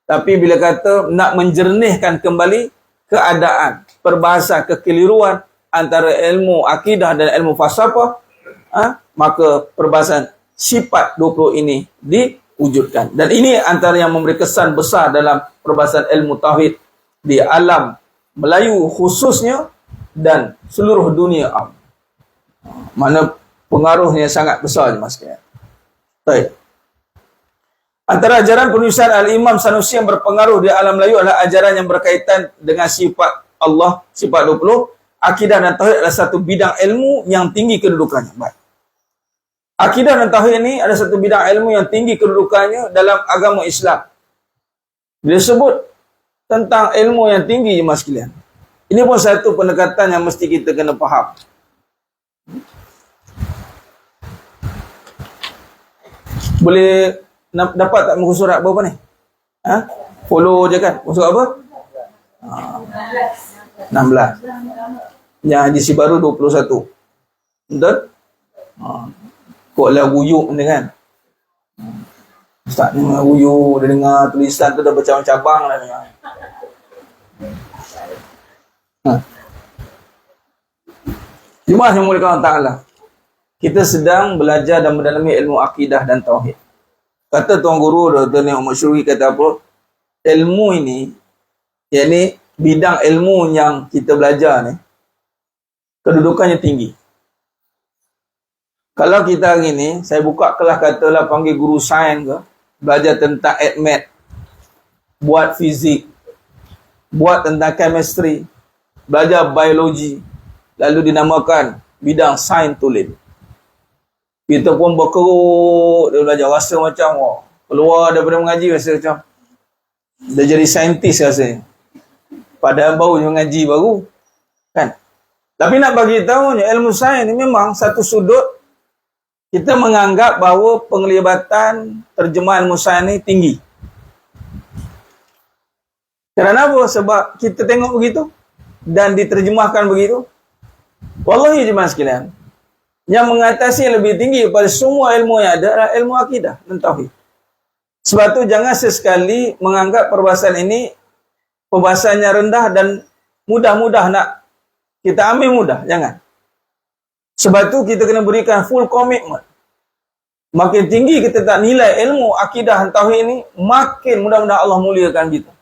Tapi bila kata nak menjernihkan kembali keadaan, perbahasan kekeliruan antara ilmu akidah dan ilmu falsafah, maka perbahasan sifat 20 ini diwujudkan. Dan ini antara yang memberi kesan besar dalam perbahasan ilmu tauhid di alam Melayu khususnya dan seluruh dunia. Mana pengaruhnya sangat besar jemaah sekalian. Baik. Antara ajaran penulisan Al-Imam Sanusi yang berpengaruh di alam Melayu adalah ajaran yang berkaitan dengan sifat Allah, sifat 20. Akidah dan tauhid adalah satu bidang ilmu yang tinggi kedudukannya. Baik. Akidah dan tauhid ini adalah satu bidang ilmu yang tinggi kedudukannya dalam agama Islam. Bila sebut tentang ilmu yang tinggi jemaah sekalian, ini pun satu pendekatan yang mesti kita kena faham. Boleh dapat tak muka surat berapa ni? Follow je kan? Muka surat apa? 16. Yang edisi baru 21. Betul? Koklah guyuk ni kan. Ustaz ni guyuk, dia dengar tulisan tu dah bercabang-cabang lah dengar. Jemaah yang mulia Allah Ta'ala, kita sedang belajar dan mendalami ilmu akidah dan tauhid. Kata Tuan Guru Dr. Muhammad Syuri kata apa? Ilmu ini, yakni bidang ilmu yang kita belajar ni, kedudukannya tinggi. Kalau kita hari ni, saya buka kelas katalah panggil guru sains ke, belajar tentang admat, buat fizik, buat tentang chemistry, belajar biologi, lalu dinamakan bidang sains tulen. Kita pun berkerut, dia belajar rasa macam, keluar daripada mengaji rasa macam, dah jadi saintis rasanya. Padahal baru mengaji baru. Kan? Tapi nak bagi tahu ilmu sains ni memang satu sudut, kita menganggap bahawa penglibatan terjemahan ilmu sains ni tinggi. Kerana apa? Sebab kita tengok begitu dan diterjemahkan begitu. Wallahi jemaah sekalian, yang mengatasi yang lebih tinggi daripada semua ilmu yang ada adalah ilmu akidah dan tauhid. Sebab tu jangan sesekali menganggap perbahasan ini perbahasannya rendah dan mudah-mudah nak kita ambil mudah. Jangan. Sebab tu kita kena berikan full commitment. Makin tinggi kita tak nilai ilmu akidah dan tauhid ini, makin mudah-mudahan Allah muliakan kita.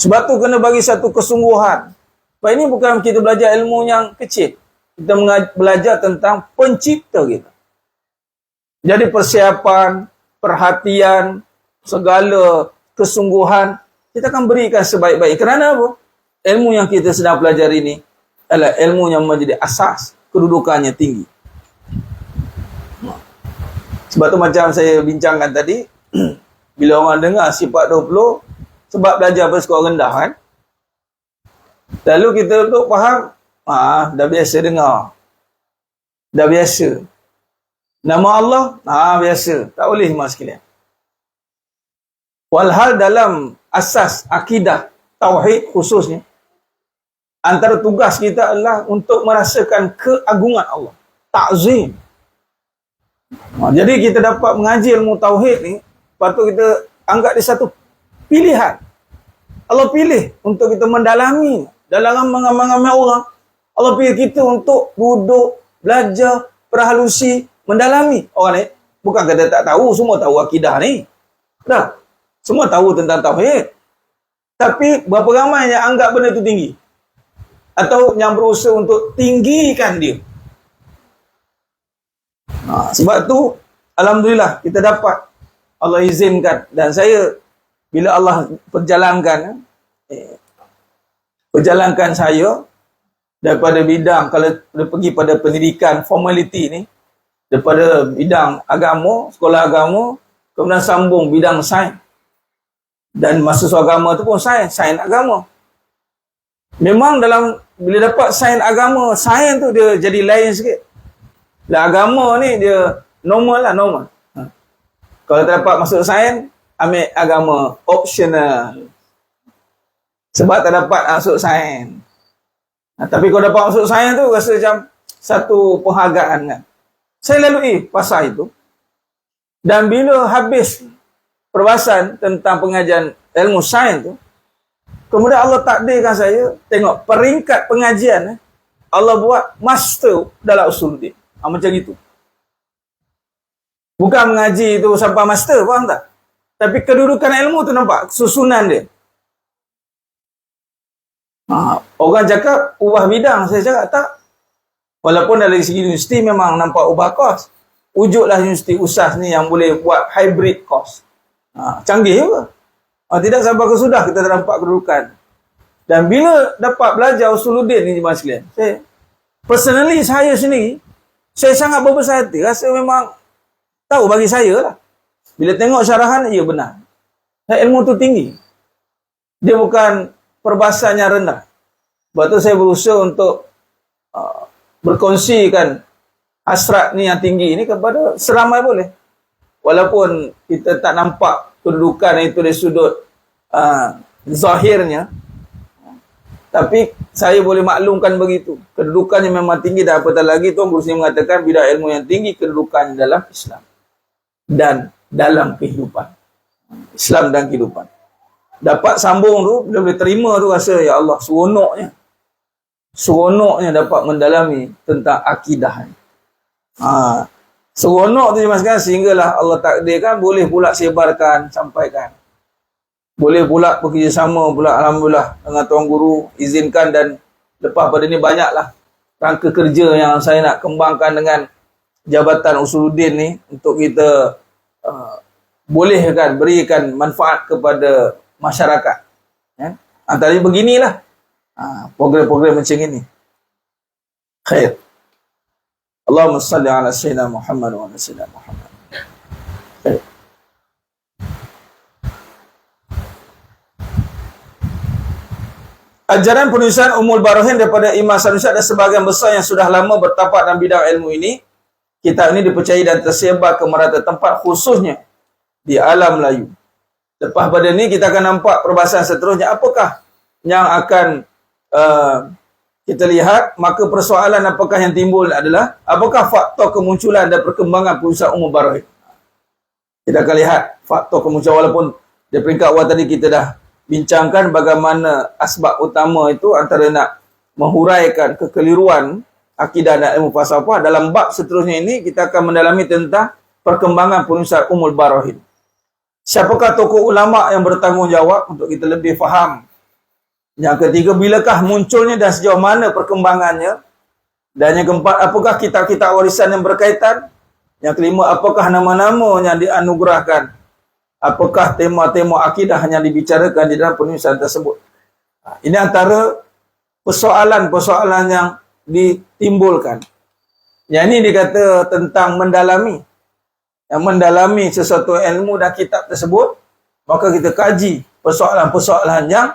Sebab tu kena bagi satu kesungguhan. Sebab ini bukan kita belajar ilmu yang kecil. Kita belajar tentang pencipta kita. Jadi persiapan, perhatian, segala kesungguhan kita akan berikan sebaik-baik. Kerana apa? Ilmu yang kita sedang pelajari ini adalah ilmu yang menjadi asas, kedudukannya tinggi. Sebab tu macam saya bincangkan tadi, bila orang dengar sifat 20, sebab belajar berskor rendah kan, lalu kita tu faham, dah biasa dengar, dah biasa. Nama Allah, biasa. Tak boleh mas sekalian. Walhal dalam asas akidah tauhid khususnya, antara tugas kita adalah untuk merasakan keagungan Allah, ta'zim. Jadi kita dapat mengaji ilmu tauhid ni, patut kita anggap dia satu pilihan. Allah pilih untuk kita mendalami dalam ramai-ramai orang. Allah pilih kita untuk duduk, belajar, perhalusi, mendalami. Orang ni bukan kata tak tahu, semua tahu akidah ni. Dah. Semua tahu tentang tauhid. Tapi berapa ramai yang anggap benda tu tinggi? Atau yang berusaha untuk tinggikan dia? Sebab tu alhamdulillah kita dapat Allah izinkan, dan saya bila Allah perjalankan saya daripada bidang, kalau dia pergi pada pendidikan formality ni, daripada bidang agama, sekolah agama, kemudian sambung bidang sains, dan mahasiswa agama tu pun sains agama. Memang dalam bila dapat sains agama, sains tu dia jadi lain sikit. Lah agama ni dia normal. Kalau tak dapat masuk sains, ambil agama optional. Sebab tak dapat masuk sains. Tapi kalau dapat masuk sains tu rasa macam satu penghargaan kan. Saya lalui fasa itu. Dan bila habis perbahasan tentang pengajian ilmu sains tu, kemudian Allah takdirkan saya tengok peringkat pengajian Allah buat master dalam usuluddin. Macam itu. Bukan mengaji tu sampai master, faham tak? Tapi kedudukan ilmu tu nampak susunan dia. Orang cakap ubah bidang, saya cakap tak. Walaupun dari segi universiti memang nampak ubah kos. Wujudlah universiti USAS ni yang boleh buat hybrid kos. Canggih juga. Tidak sampai ke sudah kita nampak kedudukan. Dan bila dapat belajar usuluddin ni jemaah sekalian, saya sendiri, saya sangat berbesar hati. Rasa memang tahu bagi saya lah. Bila tengok syarahan, ya benar. Dan ilmu tu tinggi. Dia bukan perbahasan yang rendah. Sebab tu saya berusaha untuk berkongsikan hasrat ni yang tinggi ni kepada seramai boleh. Walaupun kita tak nampak kedudukan itu dari sudut zahirnya. Tapi saya boleh maklumkan begitu. Kedudukannya memang tinggi dan apatah lagi Tuan Guru sendiri mengatakan bidang ilmu yang tinggi kedudukannya dalam Islam dan dalam kehidupan. Islam dan kehidupan. Dapat sambung tu, bila boleh terima tu rasa ya Allah seronoknya. Seronoknya dapat mendalami tentang akidah ni. Seronok tu dimasukkan sehinggalah Allah takdirkan boleh pula sebarkan, sampaikan. Boleh pula bekerjasama pula alhamdulillah dengan Tuan Guru izinkan, dan lepas pada ni banyaklah rangka kerja yang saya nak kembangkan dengan Jabatan Usuluddin ni untuk kita bolehkan berikan manfaat kepada masyarakat. Ya? Antaranya beginilah program-program macam ini. Khair. Allahumma salli ala sayyidina Muhammad wa ala sayyidina Muhammad. Khair. Ajaran penulisan Ummul Barahin daripada Imam Sanusi ada sebahagian besar yang sudah lama bertapak dalam bidang ilmu ini. Kitab ini dipercayai dan tersebar ke merata tempat, khususnya di alam Melayu. Lepas pada ini kita akan nampak perbahasan seterusnya. Apakah yang akan kita lihat? Maka persoalan apakah yang timbul adalah apakah faktor kemunculan dan perkembangan penulisan Ummul Barahin. Kita akan lihat faktor kemunculan, walaupun di peringkat awal tadi kita dah bincangkan bagaimana asbab utama itu antara nak menghuraikan kekeliruan akidah dan ilmu falsafah. Dalam bab seterusnya ini kita akan mendalami tentang perkembangan penulisan Ummul Barahin. Siapakah tokoh ulama yang bertanggungjawab untuk kita lebih faham? Yang ketiga, bilakah munculnya dan sejauh mana perkembangannya? Dan yang keempat, apakah kitab-kitab warisan yang berkaitan? Yang kelima, apakah nama-nama yang dianugerahkan? Apakah tema-tema akidah yang dibicarakan di dalam penulisan tersebut? Ini antara persoalan-persoalan yang ditimbulkan. Yang ini dikata tentang mendalami. Yang mendalami sesuatu ilmu dan kitab tersebut, maka kita kaji persoalan-persoalan yang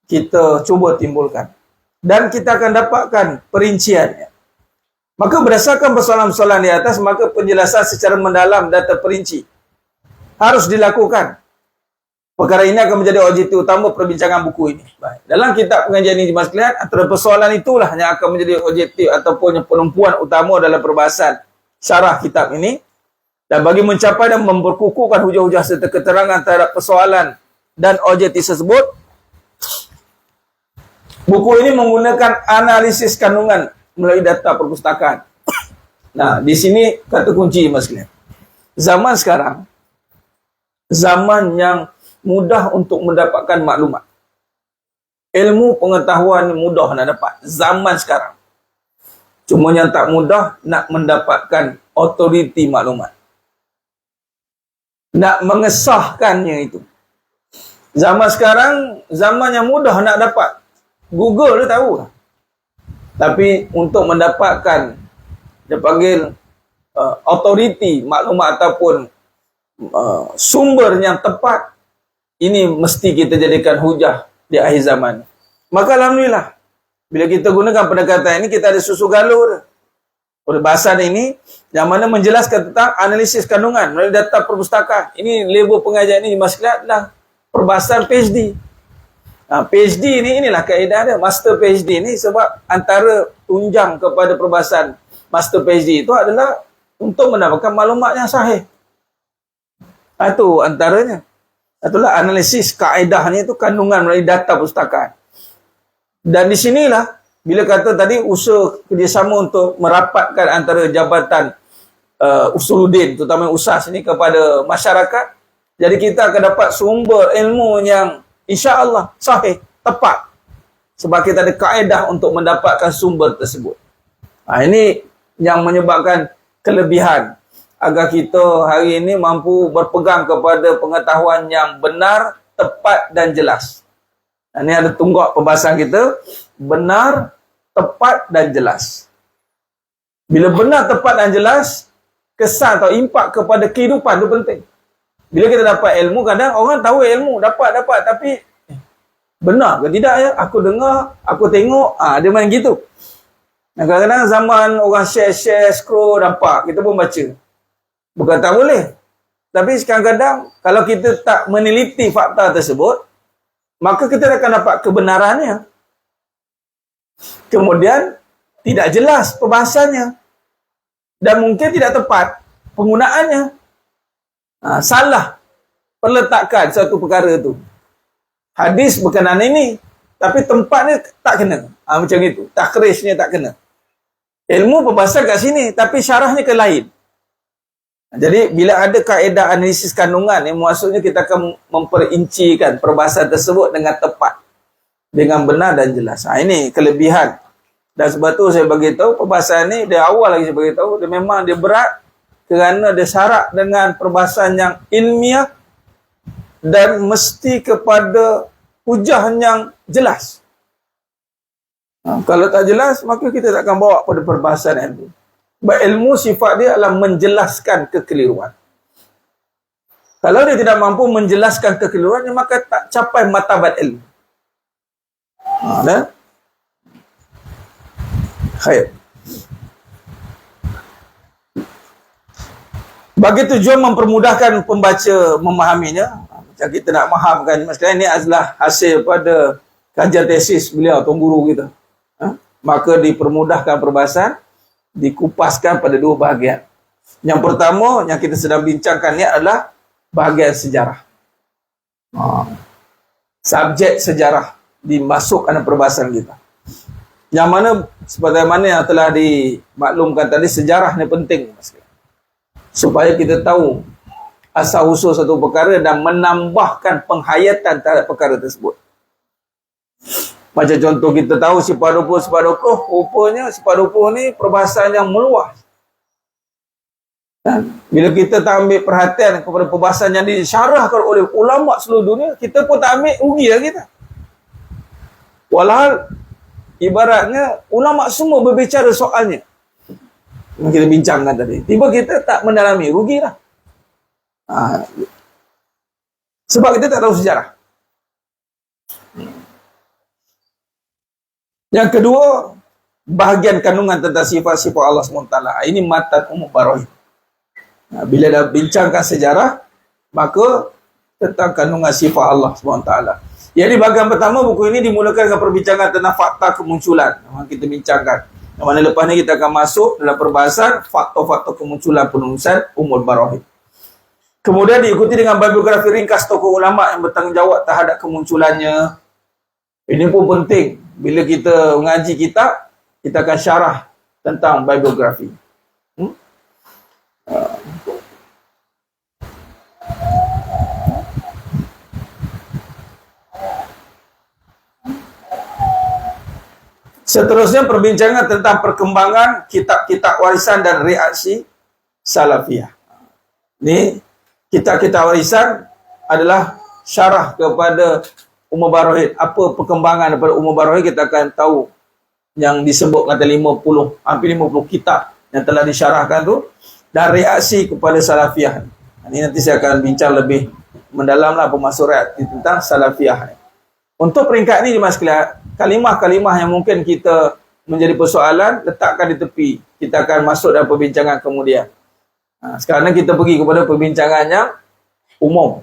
kita cuba timbulkan. Dan kita akan dapatkan perinciannya. Maka berdasarkan persoalan-persoalan di atas, maka penjelasan secara mendalam dan terperinci harus dilakukan. Perkara ini akan menjadi objektif utama perbincangan buku ini. Baik. Dalam kitab pengajian ini, jemaah sekalian, antara persoalan itulah yang akan menjadi objektif ataupun penumpuan utama dalam perbahasan syarah kitab ini. Dan bagi mencapai dan memperkukuhkan hujah-hujah serta keterangan terhadap persoalan dan objektif tersebut, buku ini menggunakan analisis kandungan melalui data perpustakaan. Nah, di sini kata kunci, jemaah sekalian. Zaman sekarang, zaman yang mudah untuk mendapatkan maklumat. Ilmu pengetahuan mudah nak dapat. Zaman sekarang. Cuma yang tak mudah nak mendapatkan autoriti maklumat. Nak mengesahkannya itu. Zaman sekarang, zaman yang mudah nak dapat. Google dia tahu. Tapi untuk mendapatkan, dia panggil autoriti maklumat ataupun sumber yang tepat, ini mesti kita jadikan hujah di akhir zaman. Maka alhamdulillah, bila kita gunakan pendekatan ini, kita ada susu galur perbahasan ini yang mana menjelaskan tentang analisis kandungan melalui data perpustakaan. Ini level pengajian ini masalah adalah perbahasan PhD. PhD ini, inilah kaedah dia, master PhD ini, sebab antara tunjang kepada perbahasan master PhD itu adalah untuk mendapatkan maklumat yang sahih. Itu antaranya. Itulah analisis kaedahnya itu kandungan melalui data perpustakaan. Dan di sinilah bila kata tadi usaha kerjasama untuk merapatkan antara Jabatan Usuluddin, terutama USAS ini kepada masyarakat. Jadi kita akan dapat sumber ilmu yang insya-Allah sahih, tepat. Sebab kita ada kaedah untuk mendapatkan sumber tersebut. Ini yang menyebabkan kelebihan agar kita hari ini mampu berpegang kepada pengetahuan yang benar, tepat dan jelas. Ini ada tunggak pembahasan kita, benar, tepat dan jelas. Bila benar, tepat dan jelas, kesan atau impak kepada kehidupan itu penting. Bila kita dapat ilmu, kadang orang tahu ilmu, dapat, tapi benar ke tidak ya? Aku dengar, aku tengok, dia main gitu. Dan kadang-kadang zaman orang share, scroll, nampak, kita pun baca. Bukan tak boleh. Tapi kadang-kadang, kalau kita tak meneliti fakta tersebut, maka kita akan dapat kebenarannya. Kemudian tidak jelas perbahasannya dan mungkin tidak tepat penggunaannya. Salah perletakan satu perkara itu. Hadis berkenaan ini, tapi tempatnya tak kena. Macam itu. Takhrijnya tak kena. Ilmu perbahasan kat sini, tapi syarahnya ke lain. Jadi, bila ada kaedah analisis kandungan, maksudnya kita akan memperincikan perbahasan tersebut dengan tepat. Dengan benar dan jelas. Ini kelebihan. Dan sebab tu saya beritahu, perbahasan ni, dari awal lagi saya beritahu, dia memang dia berat kerana dia syarat dengan perbahasan yang ilmiah dan mesti kepada hujah yang jelas. Kalau tak jelas, maka kita tak akan bawa pada perbahasan ilmu. Sebab ilmu sifat dia adalah menjelaskan kekeliruan. Kalau dia tidak mampu menjelaskan kekeliruan, maka tak capai martabat ilmu. Khair. Bagi tujuan mempermudahkan pembaca memahaminya, macam kita nak fahamkan, maksudnya ini adalah hasil pada kajian tesis beliau, tuan guru kita. Maka dipermudahkan perbahasan, dikupaskan pada dua bahagian. Yang pertama, yang kita sedang bincangkan ni adalah bahagian sejarah. Subjek sejarah dimasukkan dalam perbahasan kita. Yang mana, sebagaimana yang telah dimaklumkan tadi, sejarah ni penting. Supaya kita tahu asal-usul satu perkara dan menambahkan penghayatan terhadap perkara tersebut. Macam contoh kita tahu sifat rupa, rupanya sifat rupa ni perbahasan yang meluas. Bila kita tak ambil perhatian kepada perbahasan yang disyarahkan oleh ulama seluruh dunia, kita pun tak ambil, rugi lah kita. Walhal ibaratnya ulama semua berbicara soalnya yang kita bincangkan tadi. Tiba kita tak mendalami, rugilah. Sebab kita tak tahu sejarah. Yang kedua, bahagian kandungan tentang sifat-sifat Allah SWT. Ini matan umum barohid. Bila dah bincangkan sejarah, maka tentang kandungan sifat Allah SWT. Jadi bahagian pertama, buku ini dimulakan dengan perbincangan tentang fakta kemunculan. Kita bincangkan. Yang mana lepas ni kita akan masuk dalam perbahasan faktor-faktor kemunculan penulisan umum barohid. Kemudian diikuti dengan biografi ringkas tokoh ulama yang bertanggungjawab terhadap kemunculannya. Ini pun penting. Bila kita mengaji kitab, kita akan syarah tentang biografi. Seterusnya perbincangan tentang perkembangan kitab-kitab warisan dan reaksi salafiyah. Ini kitab-kitab warisan adalah syarah kepada Umar Barohid. Apa perkembangan daripada Umar Barohid, kita akan tahu yang disebut kata 50, hampir 50 kitab yang telah disyarahkan tu, dan reaksi kepada salafiyah. Ini nanti saya akan bincang lebih mendalamlah pemasuk reaksi tentang salafiyah. Untuk peringkat ini, jemaah sekalian, kalimah-kalimah yang mungkin kita menjadi persoalan, letakkan di tepi. Kita akan masuk dalam perbincangan kemudian. Sekarang kita pergi kepada perbincangan yang umum.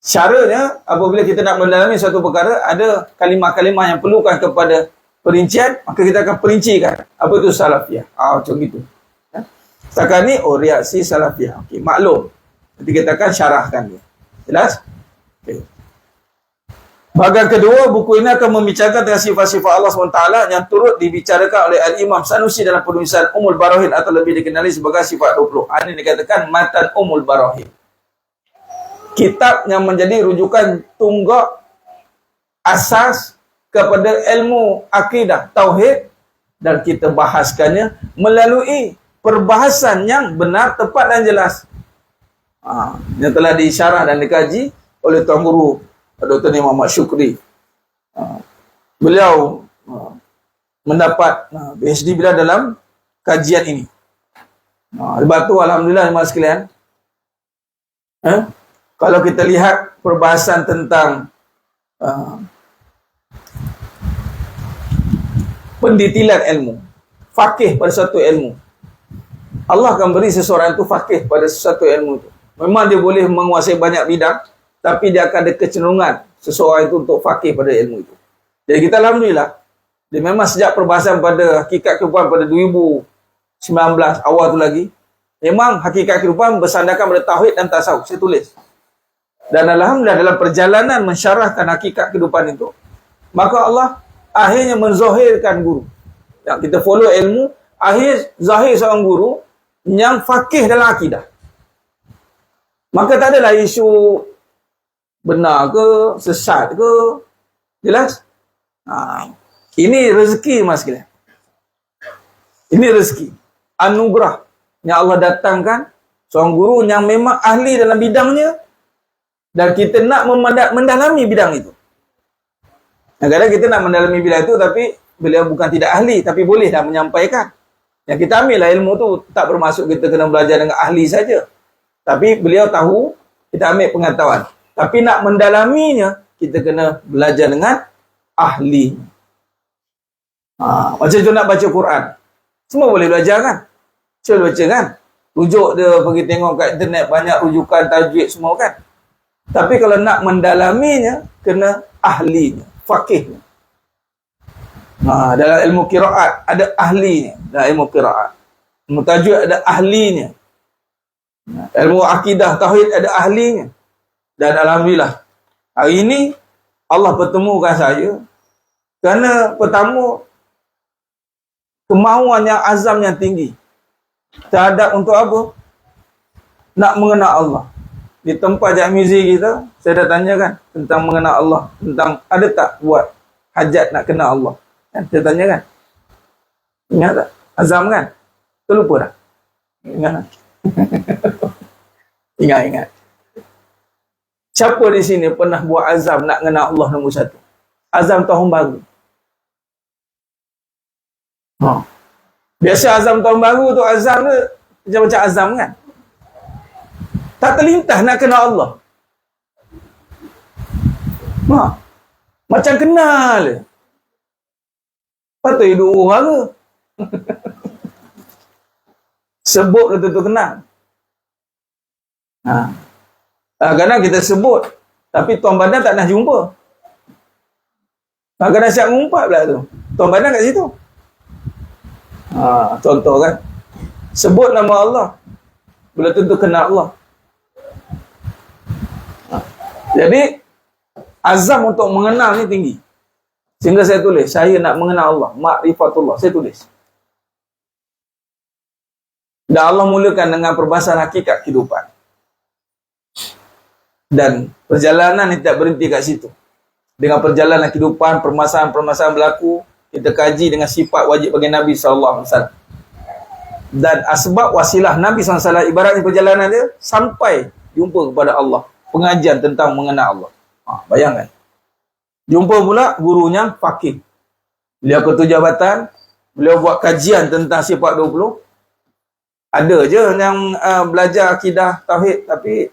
Caranya, apabila kita nak mendalami suatu perkara, ada kalimah-kalimah yang perlukan kepada perincian, maka kita akan perincikan. Apa itu salafiyah? Macam itu. Setakat ni, reaksi salafiyah. Okey, maklum. Nanti kita akan syarahkan dia. Jelas? Okey. Bahagian kedua, buku ini akan membicarakan tentang sifat-sifat Allah SWT yang turut dibicarakan oleh Al-Imam Sanusi dalam penulisan Ummul Barohid atau lebih dikenali sebagai sifat 20. Ini dikatakan Matan Ummul Barohid. Kitab yang menjadi rujukan tunggak asas kepada ilmu akidah, tauhid, dan kita bahaskannya melalui perbahasan yang benar, tepat dan jelas. Yang telah disyarah dan dikaji oleh Tuan Guru Dr. Muhammad Syukri. Beliau mendapat PhD beliau dalam kajian ini. Sebab tu alhamdulillah jemaah sekalian, kalau kita lihat perbahasan tentang pendetilan ilmu, faqih pada satu ilmu, Allah akan beri seseorang itu faqih pada sesuatu ilmu itu. Memang dia boleh menguasai banyak bidang, tapi dia akan ada kecenderungan seseorang itu untuk faqih pada ilmu itu. Jadi kita alhamdulillah, Dia memang sejak perbahasan pada hakikat kehidupan pada 2019 awal tu lagi, memang hakikat kehidupan bersandarkan pada tauhid dan tasawuf. Saya tulis. Dan alhamdulillah dalam perjalanan mensyarahkan hakikat kehidupan itu, maka Allah akhirnya menzahirkan guru. Yang kita follow ilmu, akhir zahir seorang guru yang faqih dalam akidah. Maka tak adalah isu benar ke, sesat ke. Jelas? Ini rezeki mas sekalian. Ini rezeki. Anugerah yang Allah datangkan seorang guru yang memang ahli dalam bidangnya dan kita nak mendalami bidang itu. Kadang-kadang kita nak mendalami bidang itu tapi beliau bukan tidak ahli tapi boleh dah menyampaikan. Yang kita ambil lah ilmu tu tak bermaksud kita kena belajar dengan ahli saja. Tapi beliau tahu, kita ambil pengetahuan. Tapi nak mendalaminya, kita kena belajar dengan ahli. Macam tu nak baca Quran. Semua boleh belajar kan? Cuba baca kan? Rujuk dia pergi tengok kat internet, banyak rujukan, tajwid semua kan? Tapi kalau nak mendalaminya, kena ahlinya, faqihnya. Dalam ilmu qiraat ada ahlinya. Dalam ilmu qiraat. Ilmu tajwid ada ahlinya. Ilmu akidah, tauhid ada ahlinya. Dan alhamdulillah, hari ini Allah pertemukan saya kerana pertama, kemauan yang azam yang tinggi terhadap untuk apa? Nak mengenal Allah. Di tempat jam muzik kita, saya dah tanyakan tentang mengenal Allah, tentang ada tak buat hajat nak kenal Allah. Kan? Saya tanyakan. Ingat tak? Azam kan? Terlupa dah? Ingat tak? Ingat. Siapa di sini pernah buat azam nak kenal Allah nombor satu? Azam tahun baru. Biasa azam tahun baru tu azam tu macam azam kan? Tak terlintas nak kenal Allah. Macam kenal. Patut hidup orang. Sebut kata tu kenal. Kadang kita sebut tapi tuan badan tak nak jumpa. Kadang siap ngumpat pula tu. Tuan badan kat situ. Contoh kan, sebut nama Allah belum tentu kenal Allah. Jadi azam untuk mengenal ni tinggi. Sehingga saya tulis, saya nak mengenal Allah, ma'rifatullah, saya tulis. Dan Allah mulakan dengan perbahasan hakikat kehidupan. Dan perjalanan ni tidak berhenti kat situ. Dengan perjalanan kehidupan, permasalahan-permasalahan berlaku, kita kaji dengan sifat wajib bagi Nabi SAW. Dan asbab wasilah Nabi SAW, ibaratnya perjalanan dia sampai jumpa kepada Allah. Pengajian tentang mengenal Allah. Bayangkan. Jumpa pula gurunya faqih. Beliau ketua jabatan, beliau buat kajian tentang sifat 20. Ada je yang belajar akidah tauhid, tapi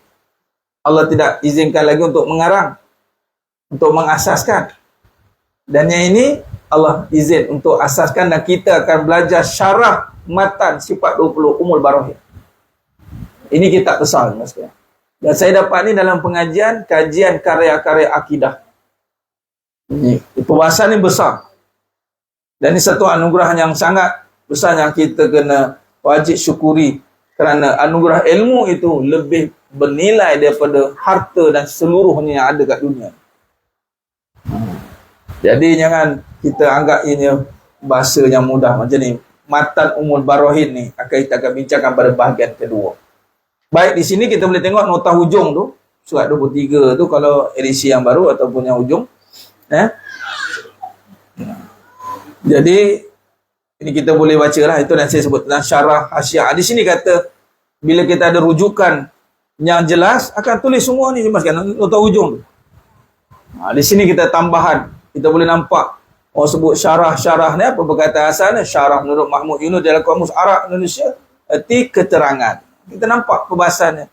Allah tidak izinkan lagi untuk mengarang, untuk mengasaskan. Dan yang ini Allah izin untuk asaskan dan kita akan belajar syarah matan sifat 20 Ummul Barahin. Ini kitab besar maksudnya. Dan saya dapat ni dalam pengajian kajian karya-karya akidah. Ini pembahasan ni besar. Dan ini satu anugerah yang sangat besar yang kita kena wajib syukuri, kerana anugerah ilmu itu lebih bernilai daripada harta dan seluruhnya yang ada kat dunia. Jadi jangan kita anggap ini bahasa yang mudah macam ni. Matan Ummul Barahin ni kita akan bincangkan pada bahagian kedua. Baik, di sini kita boleh tengok nota hujung tu, surat 23 tu kalau edisi yang baru ataupun yang hujung. Jadi ini kita boleh baca lah, itu yang saya sebut tentang syarah hasyiah. Di sini kata bila kita ada rujukan yang jelas akan tulis semua ni dimasukkan nota hujung tu. Di sini kita tambahan, kita boleh nampak orang sebut syarah ni apa perkataan asalnya syarah menurut Mahmud Yunus dalam Kamus Arab Indonesia erti keterangan. Kita nampak perbahasannya.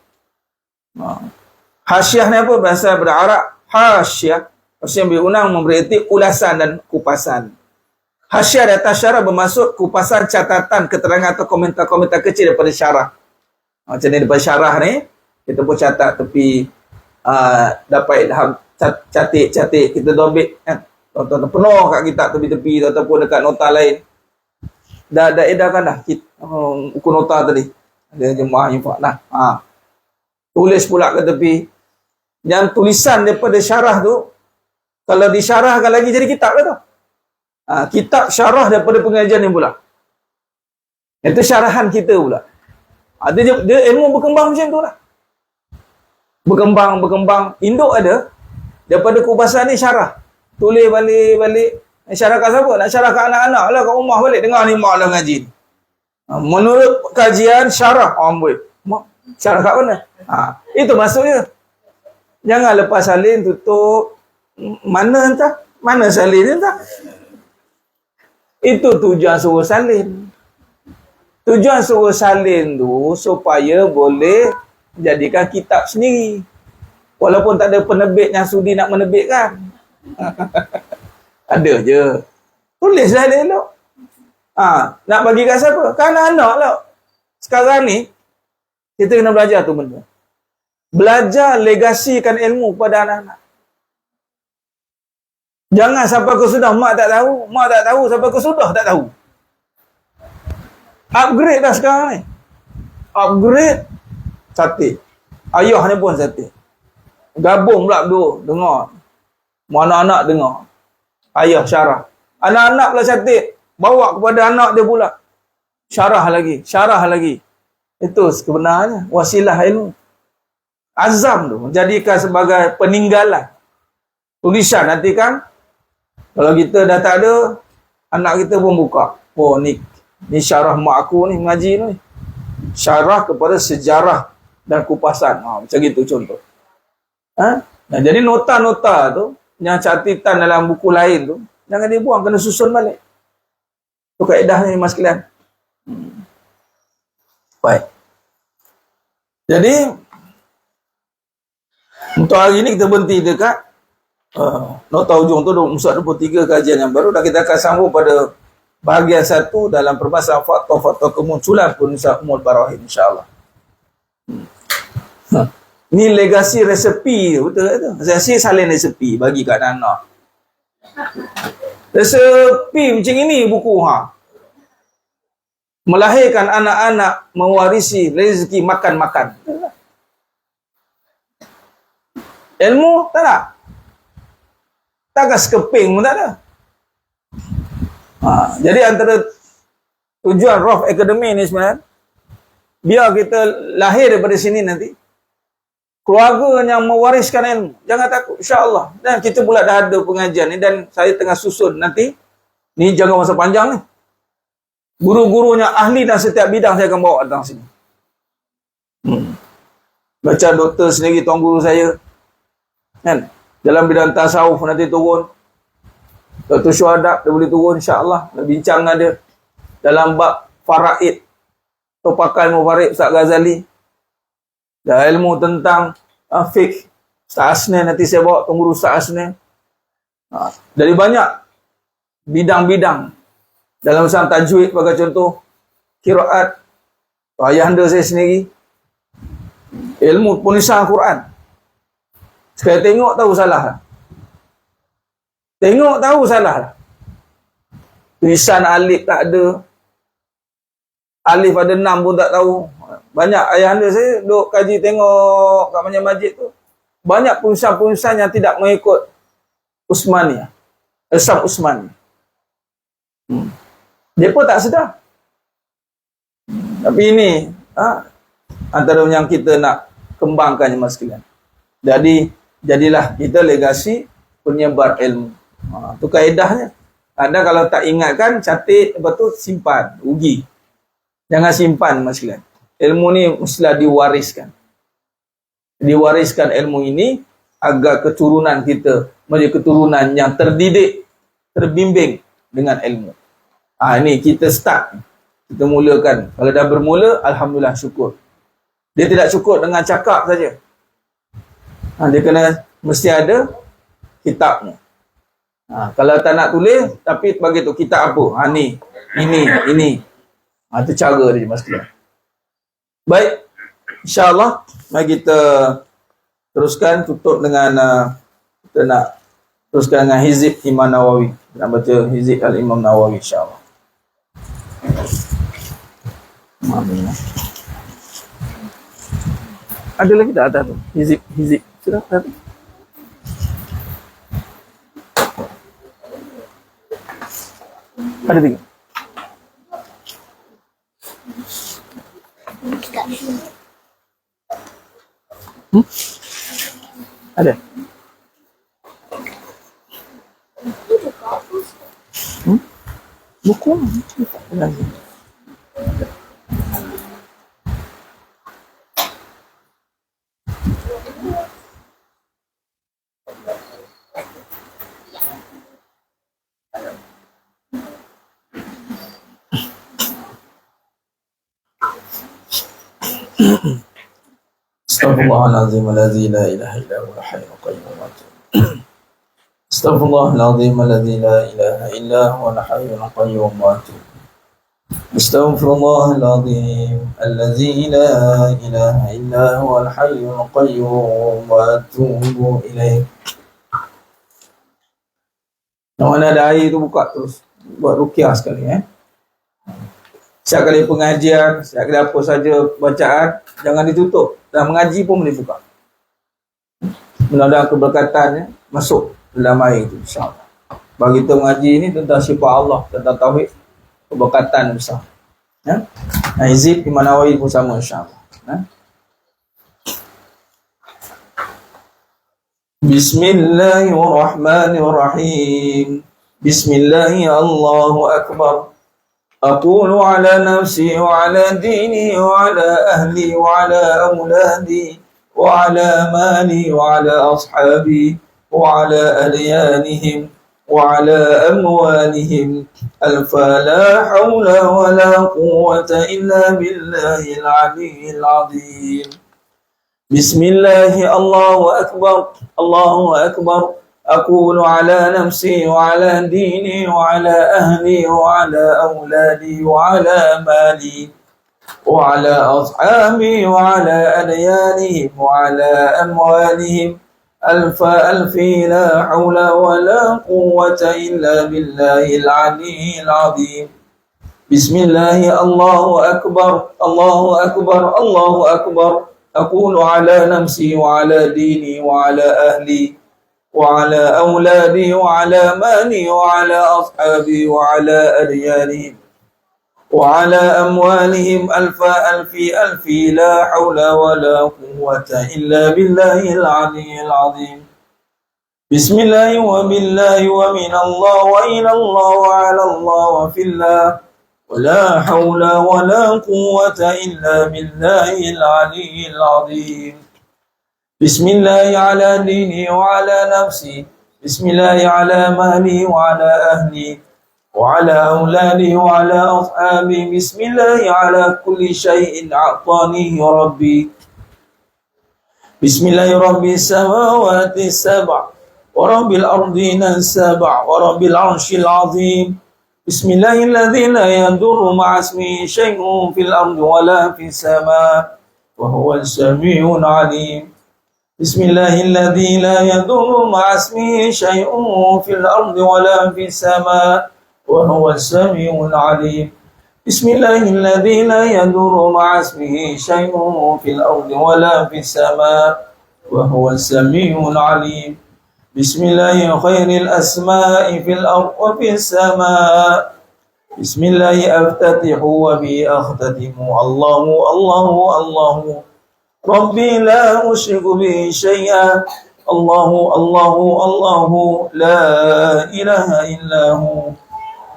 Hasyiah ni apa bahasa daripada Arab? Hasyiah yang berunang memberi erti ulasan dan kupasan. Hasyiah di atas syarah bermaksud kupasan, catatan, keterangan atau komentar-komentar kecil daripada syarah. Macam ni daripada syarah ni, kita pun catat tepi, dapat catik, kita dobit kan. Tuan-tuan penuh kat kitab tepi-tepi ataupun dekat nota lain. Dah edarkan dah buku nota tadi. Ada jemaah infak dah. Tulis pula ke tepi. Yang tulisan daripada syarah tu, kalau disyarahkan lagi jadi kitab lah tu. Kitab syarah daripada pengajian ni pula. Itu syarahan kita pula. Dia ilmu berkembang macam tu lah. Berkembang. Induk ada. Daripada kubasan ni syarah. Tulis balik. Syarah kat siapa? Nak syarah kat anak-anak lah, kat rumah balik. Dengar ni mak lah ngaji ni. Menurut kajian syarah. Boleh. Mak, syarah kat mana? Itu maksudnya. Jangan lepas salin tutup. Mana entah? Mana salin entah? Itu tujuan suruh salin. Tujuan suruh salin tu supaya boleh jadikan kitab sendiri. Walaupun tak ada penerbit yang sudi nak menerbitkan. Ada je. Tulis dah elok. Nak bagi kat siapa? Kan anak lah. Sekarang ni, kita kena belajar tu benda. Belajar legasikan ilmu kepada anak-anak. Jangan sampai ke sudah mak tak tahu, sampai ke sudah tak tahu. Upgrade dah sekarang ni. Upgrade sate. Ayah ni pun sate. Gabung pula duduk dengar. Anak-anak dengar. Ayah syarah. Anak-anak pula sate. Bawa kepada anak dia pula. Syarah lagi. Itu sebenarnya wasilah ilmu. Azam tu jadikan sebagai peninggalan. Tulisan nanti kan, kalau kita dah tak ada, anak kita pun buka. Ni syarah mak aku ni mengaji ni. Syarah kepada sejarah dan kupasan. Macam gitu contoh. Nah, jadi nota-nota tu, yang catatan dalam buku lain tu, jangan dibuang, kena susun balik. Itu kaedahnya mas sekalian. Baik. Jadi, untuk hari ini kita berhenti dekat nota ujung tu, Musa 23 kajian yang baru, dan kita akan sambung pada bahagian 1 dalam permasalahan faktor-faktor kemunculan penulisan Ummul Barahin, insyaAllah. Ni legasi resepi, betul tak tu? Legasi salin resepi bagi kat anak. Resepi macam ini buku melahirkan anak-anak mewarisi rezeki makan-makan. Ilmu tak ada. Takkan sekeping pun tak ada. Jadi antara tujuan Rough Academy ni sebenarnya, biar kita lahir daripada sini nanti, keluarga yang mewariskan ilmu. Jangan takut, insya-Allah. Dan kita pula dah ada pengajian ni, dan saya tengah susun nanti. Ni jangka masa panjang ni. Guru-gurunya ahli dan setiap bidang saya akan bawa datang sini. Baca doktor sendiri, tuan guru saya. Kan? Dalam bidang tasawuf nanti turun. Dr. Syuhada dia boleh turun, insya-Allah. Nak bincang dengan dia. Dalam bab faraid. Atau pakai mufarid Ustaz Ghazali. Dan ilmu tentang fiqh. Ustaz Asnan nanti saya bawa tuan guru Ustaz Asnan. Dari banyak bidang-bidang. Dalam usaha tajwid sebagai contoh, qiraat, ayahanda saya sendiri, ilmu penulisan Al-Quran. Sekali tengok tahu salah lah. Tengok tahu salah lah. Tulisan alif tak ada. Alif ada 6 pun tak tahu. Banyak ayahanda saya duk kaji tengok kat Banjar Majid tu. Banyak penulisan-penulisan yang tidak mengikut Usmaniyah. Islam Usmani. Dia pun tak sedar. Tapi ini antara yang kita nak kembangkan mas sekalian. Jadi jadilah kita legasi penyebar ilmu. Itu kaedahnya. Anda kalau tak ingatkan, catat, lepas tu simpan, rugi. Jangan simpan mas sekalian. Ilmu ni mestilah diwariskan. Diwariskan ilmu ini agar keturunan kita menjadi keturunan yang terdidik, terbimbing dengan ilmu. Ini kita start. Kita mulakan. Kalau dah bermula, alhamdulillah, syukur. Dia tidak cukup dengan cakap saja. Dia kena mesti ada kitabnya. Kalau tak nak tulis, tapi bagi tu kitab apa? Ni, ini. Itu cara dia mas sekalian. Baik, insya-Allah mari kita teruskan, tutup dengan kita nak Teruskan dengan Hizib Imam Nawawi. Kita baca Hizib Al-Imam Nawawi insyaAllah. Ada lagi tak ada tu? Hizib. Sudah tak ada? Ada tiga. Ada? Buku tak ada lagi. Astaghfirullahaladzim alladzi la ilaha illa huwal hayyul qayyum. Astaghfirullahaladzim alladzi la ilaha illa huwal hayyul qayyum. Astaghfirullahaladzim alladzi la ilaha illa huwal hayyul qayyum wa atubu ilaih. Yang mana ada air tu buka terus. Buat ruqyah sekali Setiap kali pengajian, setiap kali apa saja bacaan, jangan ditutup. Dan mengaji pun boleh buka. Mudah-mudahan keberkatannya masuk dalam air itu, insyaAllah. Bagi kita mengaji ini tentang sifat Allah, tentang tauhid, keberkatan besar. Hizib Imam Nawawi pun sama, insyaAllah. Bismillahirrahmanirrahim. Bismillahi Allahu Akbar. أقول على نفسي وعلى ديني وعلى أهلي وعلى أولادي وعلى مالي وعلى أصحابي وعلى أديانهم وعلى أموالهم ألف لا حول ولا قوة إلا بالله العلي العظيم. بسم الله الله أكبر الله أكبر. أقول على نفسي وعلى ديني وعلى أهلي وعلى أولادي وعلى مالي وعلى أصحابي وعلى أديانهم وعلى أموالهم ألف لا حول ولا قوة إلا بالله العلي العظيم. بسم الله الله أكبر الله أكبر الله أكبر. أقول على نفسي وعلى ديني وعلى أهلي وعلى أولادي وعلى مالي وعلى أصحابي وعلى أديانهم وعلى أموالهم ألف لا حول ولا قوة إلا بالله العلي العظيم. بسم الله وبالله ومن الله وإلى الله وعلى الله وفي الله ولا حول ولا قوة إلا بالله العلي العظيم. بسم الله على ديني وعلى نفسي. بسم الله على مالي وعلى أهلي وعلى أولادي وعلى أصحابي. بسم الله على كل شيء أعطانيه ربي. بسم الله رب السماوات السبع ورب الأرضين السبع ورب العرش العظيم. بسم الله الذي لا يضر مع اسمه شيء في الأرض ولا في السماء وهو السميع العليم. بسم الله الذي لا يضر مع اسمه شيء في الأرض ولا في السماء وهو السميع العليم. بسم الله الذي لا يضر مع اسمه شيء في الأرض ولا في السماء وهو السميع العليم. بسم الله خير الأسماء في الأرض وفي السماء. بسم الله أفتتح وبه أختتم. الله الله الله ربي لا أشرك به شيئا. الله الله الله لا إله إلا هو.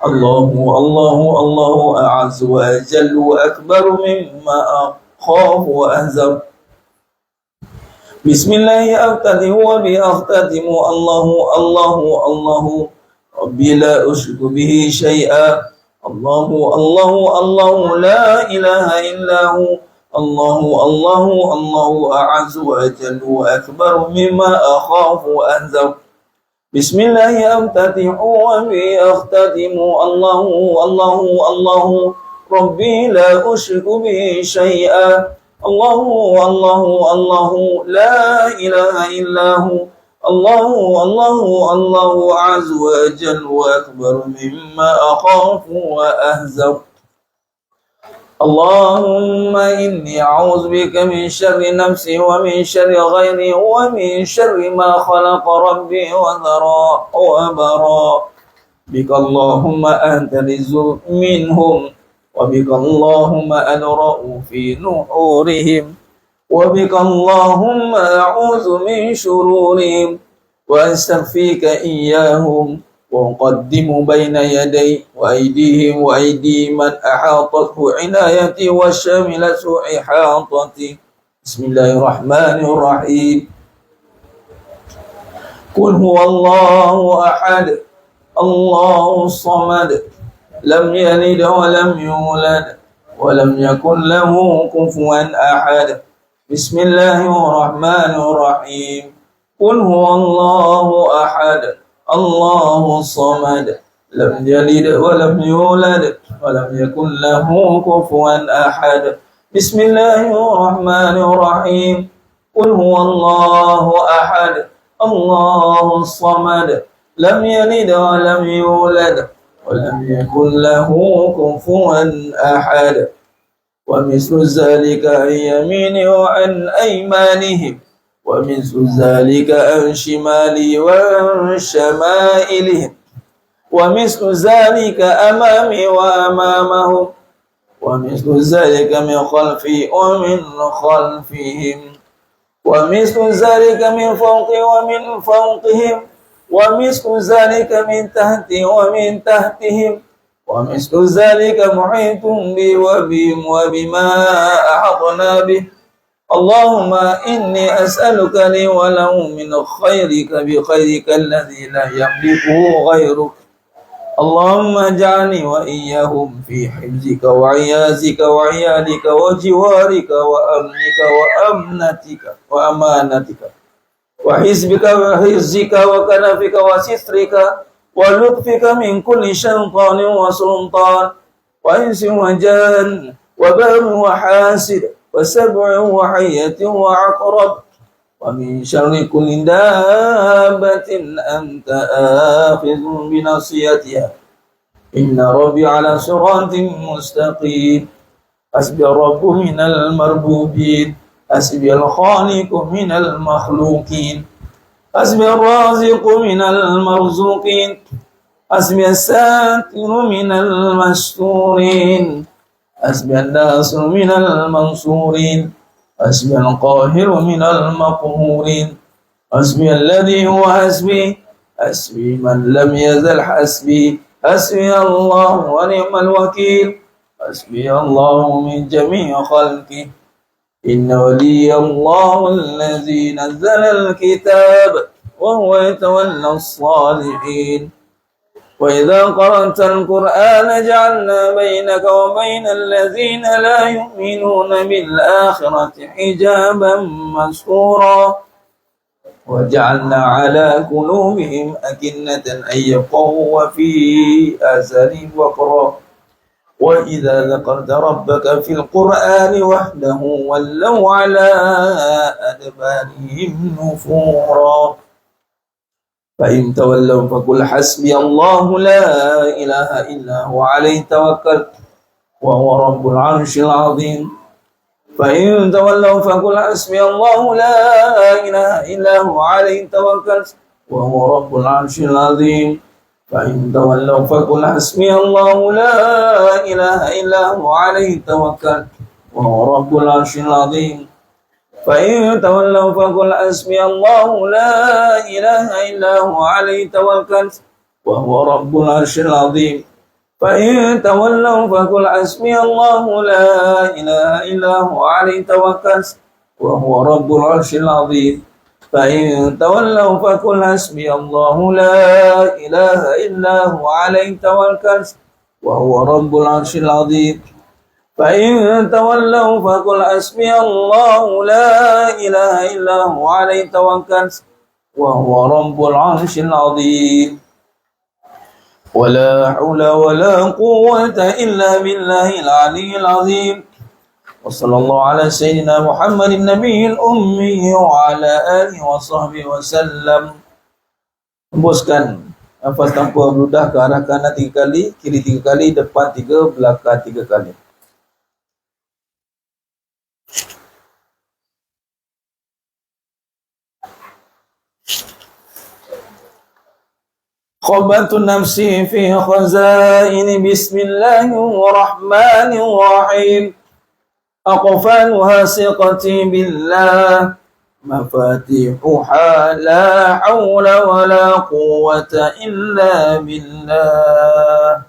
الله الله الله أعز وأجل وأكبر مما أخاف وأحذر. بسم الله أبتدئ وبه أختتم. الله الله الله ربي لا أشرك به شيئا. الله الله الله لا إله إلا هو. الله الله الله أعز وأجل وأكبر مما أخاف وأحذر. بسم الله أفتتح وبه أختتم. الله الله الله ربي لا أشرك به شيئا. الله الله الله لا إله إلا هو. الله عز وجل وأكبر مما أخاف وأهزر. اللهم إني أعوذ بك من شر نفسي ومن شر غيري ومن شر ما خلق ربي وبراء بك اللهم أنت الرزق منهم وبك اللهم أدرأ في نحورهم وبك اللهم أعوذ من شرورهم وأستخفيك إياهم وأقدم بين يدي وأيديهم وأيدي من أحاطته عنايتي وشملته إحاطتي. بسم الله الرحمن الرحيم. قل هو الله أحد الله الصمد لم يلد ولم يولد ولم يكن له كفوا أحد. بسم الله الرحمن الرحيم. قل هو الله أحد الله الصمد لم يلد ولم يولد ولم يكن له كفوا أحد. بسم الله الرحمن الرحيم. قل هو الله أحد الله الصمد لم يلد ولم يولد ولم يكن له كفوا أحد. ومثل ذلك عن يمينه وعن أيمانهم ومثل ذلك عن شمالي وعن شمائلهم ومثل ذلك أمامي وأمامهم ومثل ذلك من خلفي ومن خلفهم ومثل ذلك من فوقي ومن فوقهم ومثل ذلك من تحتي ومن تحتهم ومثل ذلك محيط بي وبهم وبما أحطنا به. اللهم إني أسألك لي وله من خيرك بخيرك الذي لا يملكه غيرك. اللهم اجعلني وإياهم في حفظك وعياذك وعيالك وجوارك وأمنك وأمنتك وأمانتك وحزبك وحزك وكنفك وسترك ولطفك من كل شيطان وسلطان وإنس وجان وبر وحاسد وسبع وحية وعقرب ومن شر كل دابة أنت آخذ بناصيتها إن ربي على صراط مستقيم. حسبي الرب من المربوبين حسبي الخالق من المخلوقين حسبي الرازق من المرزوقين حسبي الساتر من المستورين حسبي الناصر من المنصورين حسبي القاهر من المقهورين حسبي الذي هو حسبي حسبي من لم يزل حسبي حسبي الله ونعم الوكيل حسبي الله من جميع خلقه إن ولي الله الذي نزل الكتاب وهو يتولى الصالحين. وإذا قرأت القرآن جعلنا بينك وبين الذين لا يؤمنون بالآخرة حجابا مستورا وجعلنا على قلوبهم أكنة أن يفقهوا وفي آذانهم وقرا وإذا ذكرت ربك في القرآن وحده ولوا على أدبارهم نفورا. فإن تولوا فقل حسبي الله لا إله إلا هو عليه توكلت وهو رب العرش العظيم. فإن تولوا فقل حسبي الله لا إله إلا هو عليه توكلت وهو رب العرش العظيم. فإن تولوا فقل حسبي الله لا إله إلا هو عليه توكلت وهو رب العرش العظيم. فإن تولوا فقل حسبي الله لا إله إلا هو عليه توكلت وهو رب العرش العظيم. فإن تولوا فقل حسبي الله لا إله إلا هو عليه توكلت وهو رب العرش العظيم. فإن تولوا فقل حسبي الله لا إله إلا هو عليه توكلت وهو رب العرش العظيم. فإن تولوا فقل حسبي الله لا إله إلا هو عليه توكلت وهو رب العرش العظيم. ولا حول ولا قوة إلا بالله العلي العظيم. Wassallallahu ala sayyidina Muhammadin nabiyil ummi wa ala alihi wa sahbihi wa sallam. Hembuskan nafas tanpa meludah ke arah kanan 3 kali, kiri 3 kali, depan 3, belakang 3 kali. Khabatun nafsi fi khazaini bismillahirrahmanirrahim. Aqfaluha siqati billah, mafatihuha la hawla wa la quwwata illa billah.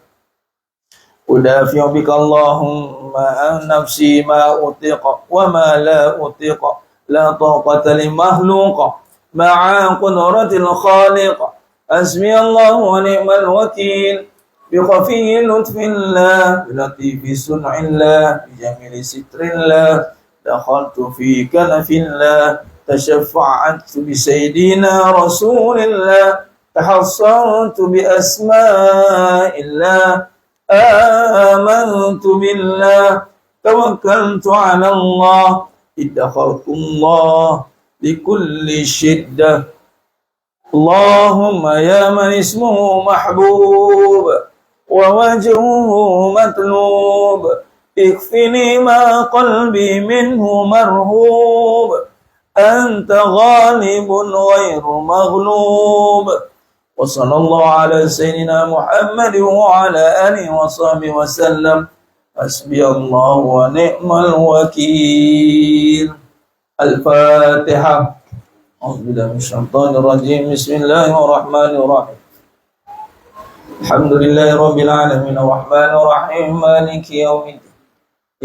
Udafi'u bika Allahumma an nafsi ma utiqa wa ma la utiqa, la taqata li makhluqa ma'a qudratil khaliq. Hasbi Allah wa ni'mal wakil. بخفي لطف الله بلطيف صنع الله بجميل ستر الله دخلت في كنف الله تشفعت بسيدنا رسول الله تحصنت بأسماء الله آمنت بالله توكلت على الله ادخرت الله بكل شدة اللهم يا من اسمه محبوب ووجهه مطلوب اكفني ما قلبي منه مرهوب أنت غالب غير مغلوب وصلى الله على سيدنا محمد وعلى آله وصحبه وسلم حسبي الله ونعم الوكيل. الفاتحة. أعوذ بالله من الشيطان الرجيم. بسم الله الرحمن الرحيم. الحمد لله رب العالمين الرحمن الرحيم مالك يوم الدين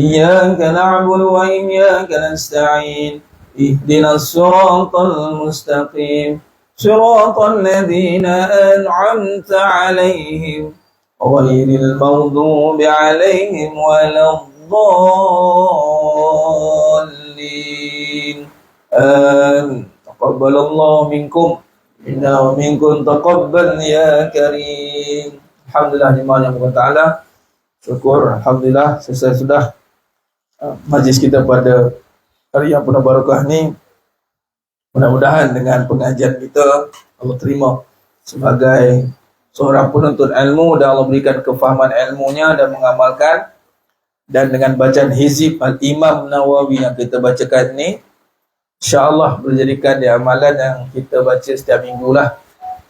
إياك نعبد وإياك نستعين اهدنا الصراط المستقيم صراط الذين أنعمت عليهم غير المغضوب عليهم ولا الضالين آمين. تقبل الله منكم Inna wa minkum taqabbal ya karim. Alhamdulillah dimana Allah Ta'ala. Syukur, Alhamdulillah selesai sudah majlis kita pada hari yang penuh barakah ni. Mudah-mudahan dengan pengajian kita Allah terima sebagai seorang penuntut ilmu dan Allah berikan kefahaman ilmunya dan mengamalkan. Dan dengan bacaan hizib Al-Imam Nawawi yang kita bacakan ni, InsyaAllah menjadikan dia amalan yang kita baca setiap minggu lah.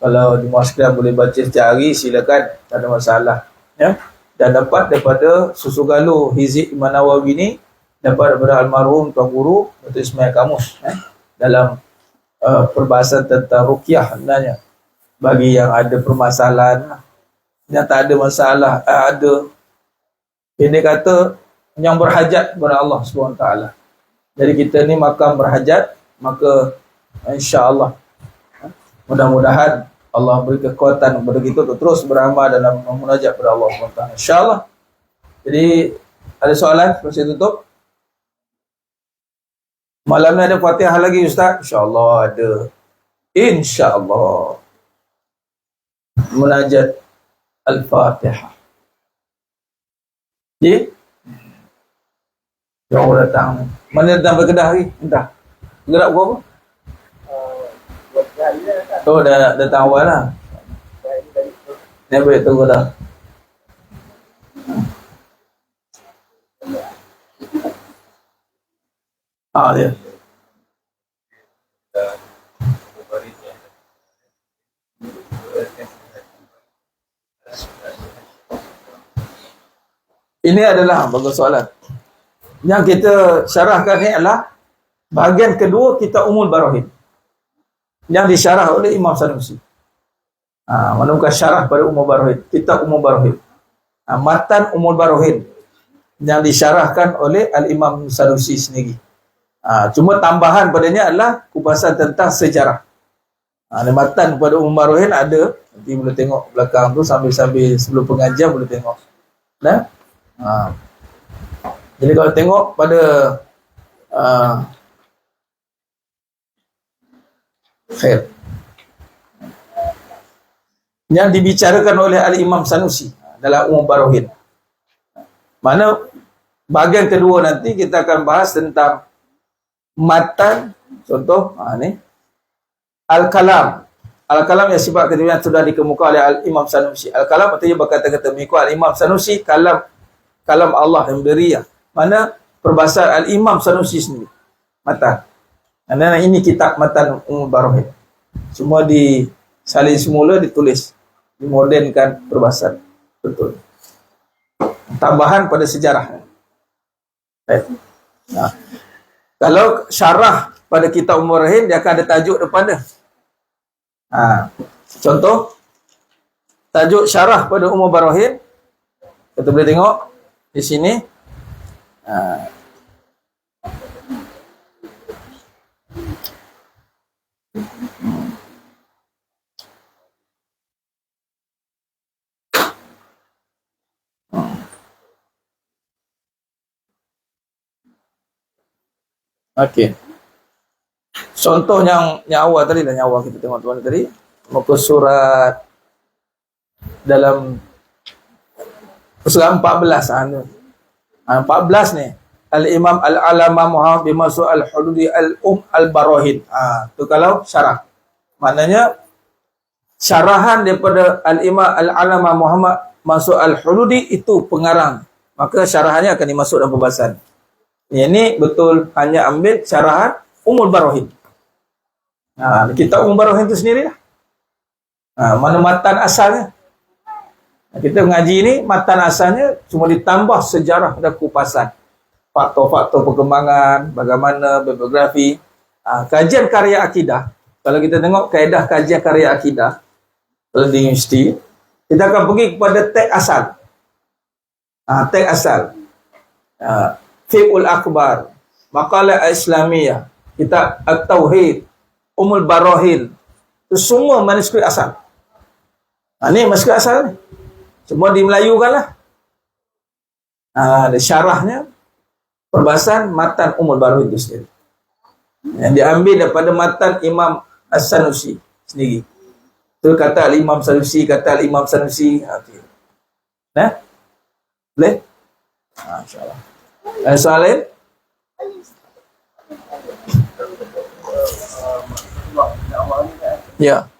Kalau di sekalian boleh baca setiap hari, silakan, tak ada masalah. Ya? Dan dapat daripada susu galuh hizib Imam Nawawi ni, dapat daripada almarhum Tuan Guru Dr. Ismail Kamus. Dalam perbahasan tentang ruqyah sebenarnya. Bagi yang ada permasalahan, yang tak ada masalah, ada. Ini kata, yang berhajat kepada Allah SWT. Jadi kita ni makam berhajat, maka insya-Allah mudah-mudahan Allah beri kekuatan kepada kita untuk terus beramal dalam memunajat kepada Allah SWT. Insya-Allah. Jadi ada soalan sebelum saya tutup? Malam ni ada Fatihah lagi Ustaz? Insya-Allah ada. Insya-Allah. Munajat Al-Fatihah. Jadi jauh datang. Mana datang berkedah lagi? Entah. Gerak pukul apa? Oh, dah datang awal lah. Ni boleh tunggu dah. Dia. Ini adalah bagus soalan. Yang kita syarahkan ni adalah bahagian kedua kitab Ummul Barahin yang disyarah oleh Imam Sanusi. Menemukan syarah pada Ummul Barahin, kitab Ummul Barahin. Matan Ummul Barahin yang disyarahkan oleh Al-Imam Sanusi sendiri. Cuma tambahan padanya adalah kupasan tentang sejarah. Matan pada Ummul Barahin ada, nanti boleh tengok belakang tu sambil-sambil sebelum pengajian boleh tengok. Nah. Jadi kalau tengok pada khair yang dibicarakan oleh Al-Imam Sanusi dalam Ummul Barahin, mana bahagian kedua nanti kita akan bahas tentang matan. Contoh, ni Al-Kalam. Al-Kalam yang sifat kedua yang sudah dikemukakan oleh Al-Imam Sanusi. Al-Kalam artinya berkata-kata mengikut Al-Imam Sanusi, kalam Allah yang beriah. Mana perbahasan Al-Imam Sanusi sendiri. Matan. Dan ini kitab Matan Ummul Barahin. Semua disalin semula, ditulis, dimodernkan perbahasan. Betul. Tambahan pada sejarah. Nah, kalau syarah pada kitab Ummul Barahin, dia akan ada tajuk depan dia. Contoh tajuk syarah pada Ummul Barahin, kita boleh tengok di sini. Okey. Contoh yang awal tadi lah, yang awal kita tengok tuan tadi, muka surat dalam surat 14 14 ni. Al-Imam Al-Alama Muhammad bin Mas'ud Al-Hududi Al-Barahin. Tu kalau syarah. Maknanya syarahan daripada Al-Imam Al-Alama Muhammad Mas'ud Al-Hududi itu pengarang. Maka syarahannya akan dimasuk dalam pembahasan. Ini betul hanya ambil syarahan Ummul Barahin. Kitab Ummul Barahin itu sendirilah. Mana matan asalnya? Kita mengaji ini, matan asalnya cuma ditambah sejarah dan kupasan. Faktor-faktor perkembangan, bagaimana biografi. Kajian karya akidah. Kalau kita tengok kaedah kajian karya akidah, kalau di universiti, kita akan pergi kepada teks asal. Teks asal. Fiqhul Akbar, Maqalah Islamiyah, Kitab At-Tauhid, Ummul Barahin. Itu semua manuskrip asal. Ni manuskrip asal ni. Semua dimelayukan lah. Ada syarahnya, perbahasan matan Ummul Barahin itu sendiri. Yang diambil daripada matan Imam As-Sanusi sendiri. Itu kata Al-Imam Sanusi, kata Al-Imam Sanusi. Okay. Boleh? InsyaAllah. Ada soalan lain? Ya.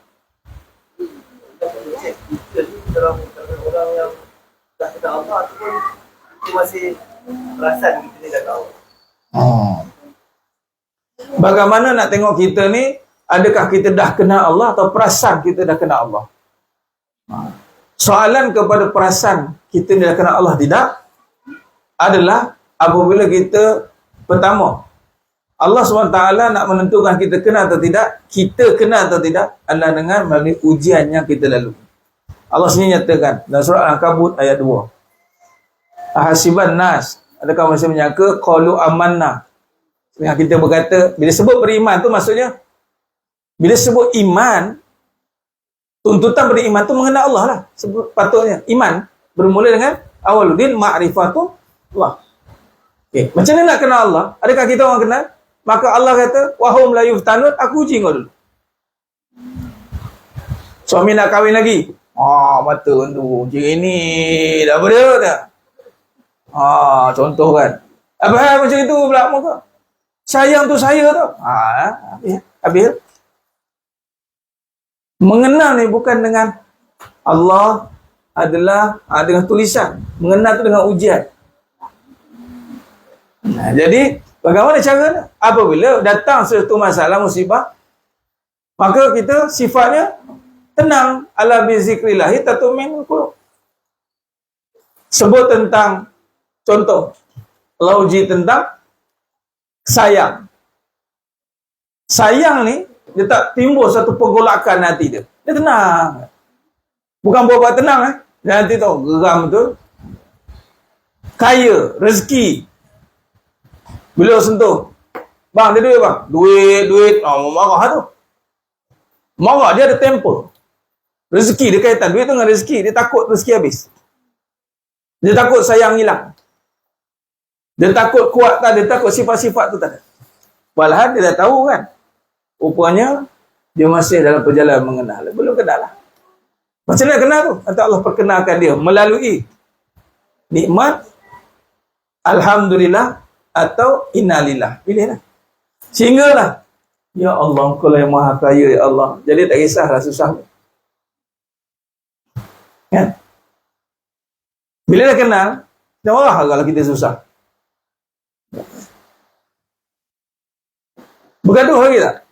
Orang yang dah kenal Allah ataupun masih perasan kita ni dah tahu. Bagaimana nak tengok kita ni, adakah kita dah kenal Allah atau perasan kita dah kenal Allah? Soalan kepada perasan kita dah kenal Allah tidak adalah apabila kita, pertama, Allah SWT nak menentukan kita kenal atau tidak, kita kenal atau tidak adalah dengan melalui ujian yang kita lalui. Allah sendiri nyatakan dalam surah Al-Ankabut ayat 2. Ahasiban nas, adakah manusia menyangka qalu amanna. Yang kita berkata, bila sebut beriman tu maksudnya, bila sebut iman, tuntutan beriman tu mengenal Allah lah. Patutnya iman bermula dengan awaludin ma'rifatullah. Okay. Macam mana nak kenal Allah? Adakah kita orang kenal? Maka Allah kata, wahum la yuftanun, aku uji kau dulu. Suami nak kahwin lagi. Mata tu macam ini, dah berapa dah? Contoh kan. Apa macam itu pula muka? Sayang tu saya tu. Habis. Mengenal ni bukan dengan Allah adalah dengan tulisan. Mengenal tu dengan ujian. Jadi bagaimana caranya? Apabila datang sesuatu masalah musibah, maka kita sifatnya tenang. Ala bi zikrillahi tatma'innul qulub. Sebut tentang, contoh, Allah uji tentang sayang. Sayang ni dia tak timbul satu pergolakan hati dia. Dia tenang. Bukan buat-buat tenang Dia nanti tahu geram betul. Kaya, rezeki. Bila sentuh, bang, dia duit bang. Duit. Marah tu. Marah, dia ada temper. Rezeki, dia kaitan. Duit tu dengan rezeki. Dia takut rezeki habis. Dia takut sayang hilang. Dia takut kuat tak ada. Dia takut sifat-sifat tu tak ada. Walhal dia dah tahu kan. Rupanya, dia masih dalam perjalanan mengenal. Belum kenal lah. Macam mana kenal tu? Nanti Allah perkenalkan dia melalui nikmat alhamdulillah atau innalillah. Pilihlah. Sehinggalah ya Allah, Engkau lah yang maha kaya ya Allah. Jadi tak kisahlah susah. Kan? Bila dah kenal, dah marah kalau kita susah. Bergaduh lagi tak?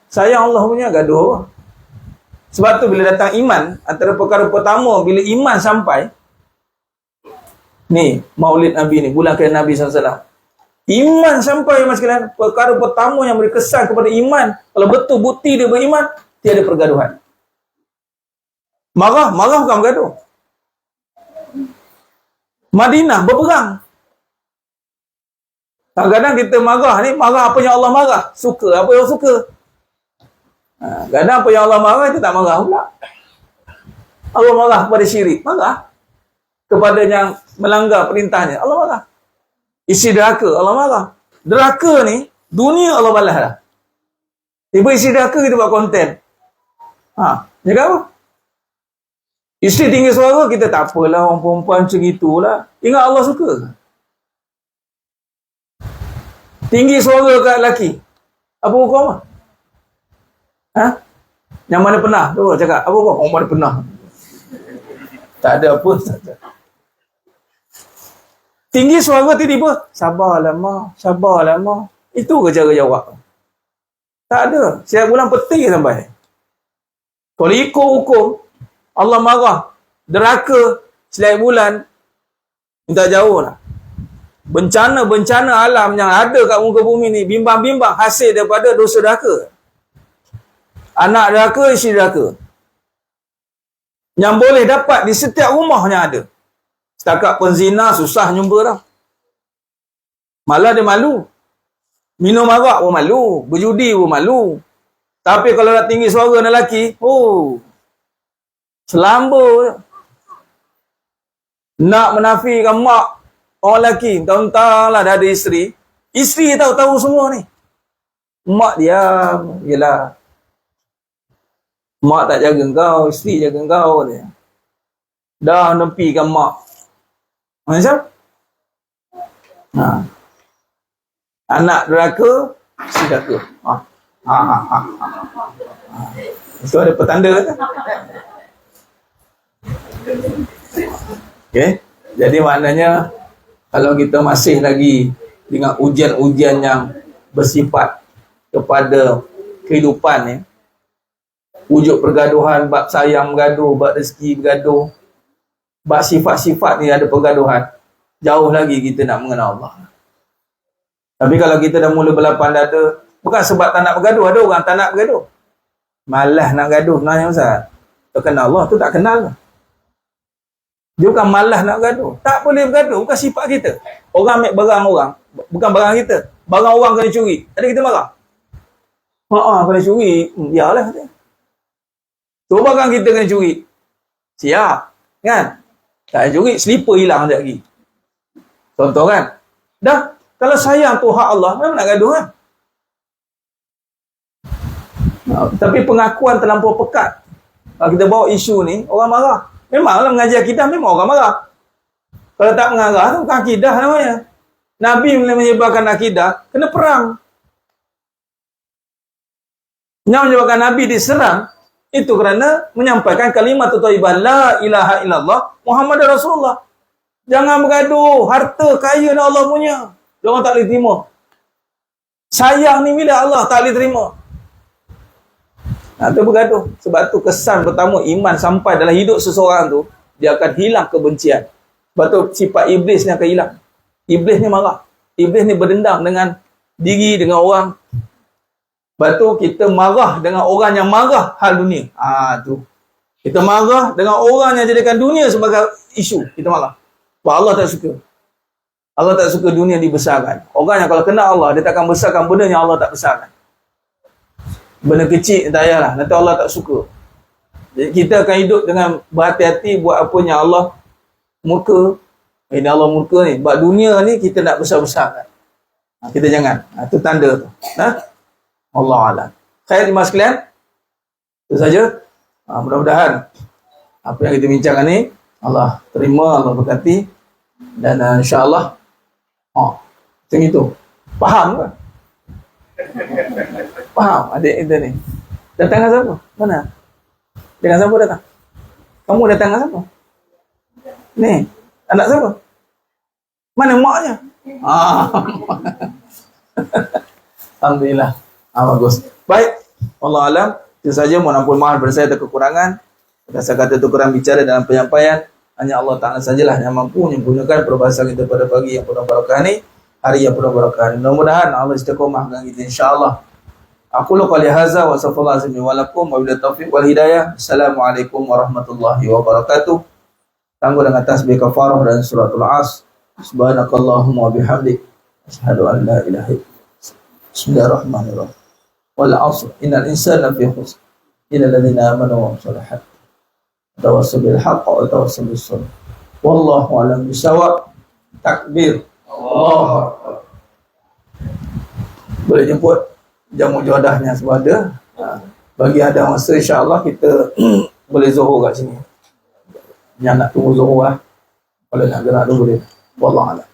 Sayang Allah punya gaduh. Sebab tu bila datang iman, antara perkara pertama bila iman sampai, ni Maulid Nabi ni, bulan kelahiran Nabi SAW. Iman sampai mas sekalian, perkara pertama yang berkesan kepada iman, kalau betul bukti dia beriman, tiada pergaduhan. Marah bukan bergaduh. Madinah berperang. Kadang-kadang kita marah ni, marah apa yang Allah marah, suka apa yang suka. Kadang apa yang Allah marah, kita tak marah pula. Allah marah kepada syirik, marah. Kepada yang melanggar perintahnya, Allah marah. Isi deraka, Allah marah. Deraka ni, dunia Allah balas dah. Tiba isi deraka kita buat konten. Jaga apa? Isteri tinggi suara, kita tak apalah orang perempuan macam itulah. Ingat Allah suka. Tinggi suara kat lelaki, apa hukum? Yang mana pernah? Tu cakap, apa hukum? Orang mana pernah? Tak ada apa, tak ada. Tinggi suara tiba-tiba, sabarlah mak. Itu ke cara jawab? Tak ada. Setiap bulan peti sampai. Kalau ikut hukum, Allah marah, deraka setiap bulan, minta jauh lah. Bencana-bencana alam yang ada kat muka bumi ni, bimbang-bimbang hasil daripada dosa deraka. Anak deraka, isteri deraka. Yang boleh dapat di setiap rumah yang ada. Setakat penzina susah jumpa dah. Malah dia malu. Minum arak pun malu. Berjudi pun malu. Tapi kalau nak tinggi suara lelaki, selamba. Nak menafikan mak orang lelaki, tahu-tahu lah dah ada isteri. Isteri tahu-tahu semua ni. Mak diam. Yelah. Mak tak jaga kau, isteri jaga kau. Dia. Dah nepikan mak. Macam? Anak deraka, isteri deraka. Itu ada petanda kan? Okay. Jadi maknanya kalau kita masih lagi dengan ujian-ujian yang bersifat kepada kehidupan ni, wujud pergaduhan, bab sayang bergaduh, bab rezeki bergaduh, bab sifat-sifat ni ada pergaduhan, jauh lagi kita nak mengenal Allah. Tapi kalau kita dah mula berlapang dada, bukan sebab tak nak bergaduh, ada orang tak nak bergaduh, malas nak gaduh. Nanya Ustaz, tak kenal Allah tu tak kenal. Dia bukan malas nak bergaduh, tak boleh bergaduh, bukan sifat kita. Orang ambil barang orang, bukan barang kita, barang orang kena curi, ada kita marah? Kena curi, yalah. Tu barang kita kena curi, siap kan? Tak curi, slipper hilang sekejap lagi. Contoh kan? Dah, kalau sayang tu hak Allah, memang nak gaduh kan? Tapi pengakuan terlampau pekat. Kalau kita bawa isu ni, orang marah. Memanglah mengajar akidah, memang orang marah. Kalau tak mengarah, tu bukan akidah namanya. Nabi boleh menyebarkan akidah, kena perang. Yang menyebabkan Nabi diserang, itu kerana menyampaikan kalimat thayyibah la ilaha illallah Muhammad Rasulullah. Jangan bergaduh, harta kaya ni Allah punya. Dia orang tak boleh terima. Sayang ni bila Allah tak boleh terima. Itu bergaduh. Sebab tu kesan pertama iman sampai dalam hidup seseorang tu, dia akan hilang kebencian. Sebab tu sifat iblis ni akan hilang. Iblis ni marah. Iblis ni berdendam dengan diri, dengan orang. Sebab tu kita marah dengan orang yang marah hal dunia. Tu. Kita marah dengan orang yang jadikan dunia sebagai isu. Kita marah. Sebab Allah tak suka. Allah tak suka dunia dibesarkan. Orang yang kalau kenal Allah, dia takkan besarkan benda yang Allah tak besarkan. Benda kecil tak payahlah, nanti Allah tak suka. Jadi kita akan hidup dengan berhati-hati buat apa yang Allah murka. Ini Allah murka ni. Sebab dunia ni kita nak besar-besarkan. Kita jangan. Itu tanda tu. Allah Alam. Khair jemaah sekalian. Itu saja. Mudah-mudahan apa yang kita bincangkan ni Allah terima, Allah berkati. Dan insya-Allah macam itu. Faham ke? Faham adik kita ni? Datang dengan siapa? Mana? Dengan siapa datang? Kamu datang dengan siapa? Ni, anak siapa? Mana maknya? Alhamdulillah. Bagus. Baik. Allah alam. Itu saja. Mohon ampun maaf daripada saya ada kekurangan. Kata-kata itu kurang bicara dalam penyampaian. Hanya Allah Ta'ala sajalah yang mampu menyempurnakan perbahasan kita pada pagi yang penuh barakah ini. Hari yang penuh barakah ini. Mudah-mudahan Allah istiqomahkan kita insyaAllah. Aku qali hadza wa sallallahu alaihi wa lakum wa billahi taufiq wal hidayah. Assalamualaikum warahmatullahi wabarakatuh. Tangguh dengan tasbih kafarah dan suratul As. Subhanakallahumma wa bihamdik asyhadu an la ilaha illa anta. Bismillahirrahmanirrahim. Wal 'asr innal insana lafi khusr illa alladziina aamanu wa 'amilus shalihaat. Tawassaw bil haqq wa tawassaw bis sabr. Wallahu a'lam bissawab. Takbir. Allahu akbar. Boleh jemput jamu jodahnya semua ada. Bagi ada masa insya-Allah kita boleh zuhur kat sini. Yang nak tunggu zuhur lah. Kalau nak gerak tu boleh. Wallahu a'lam.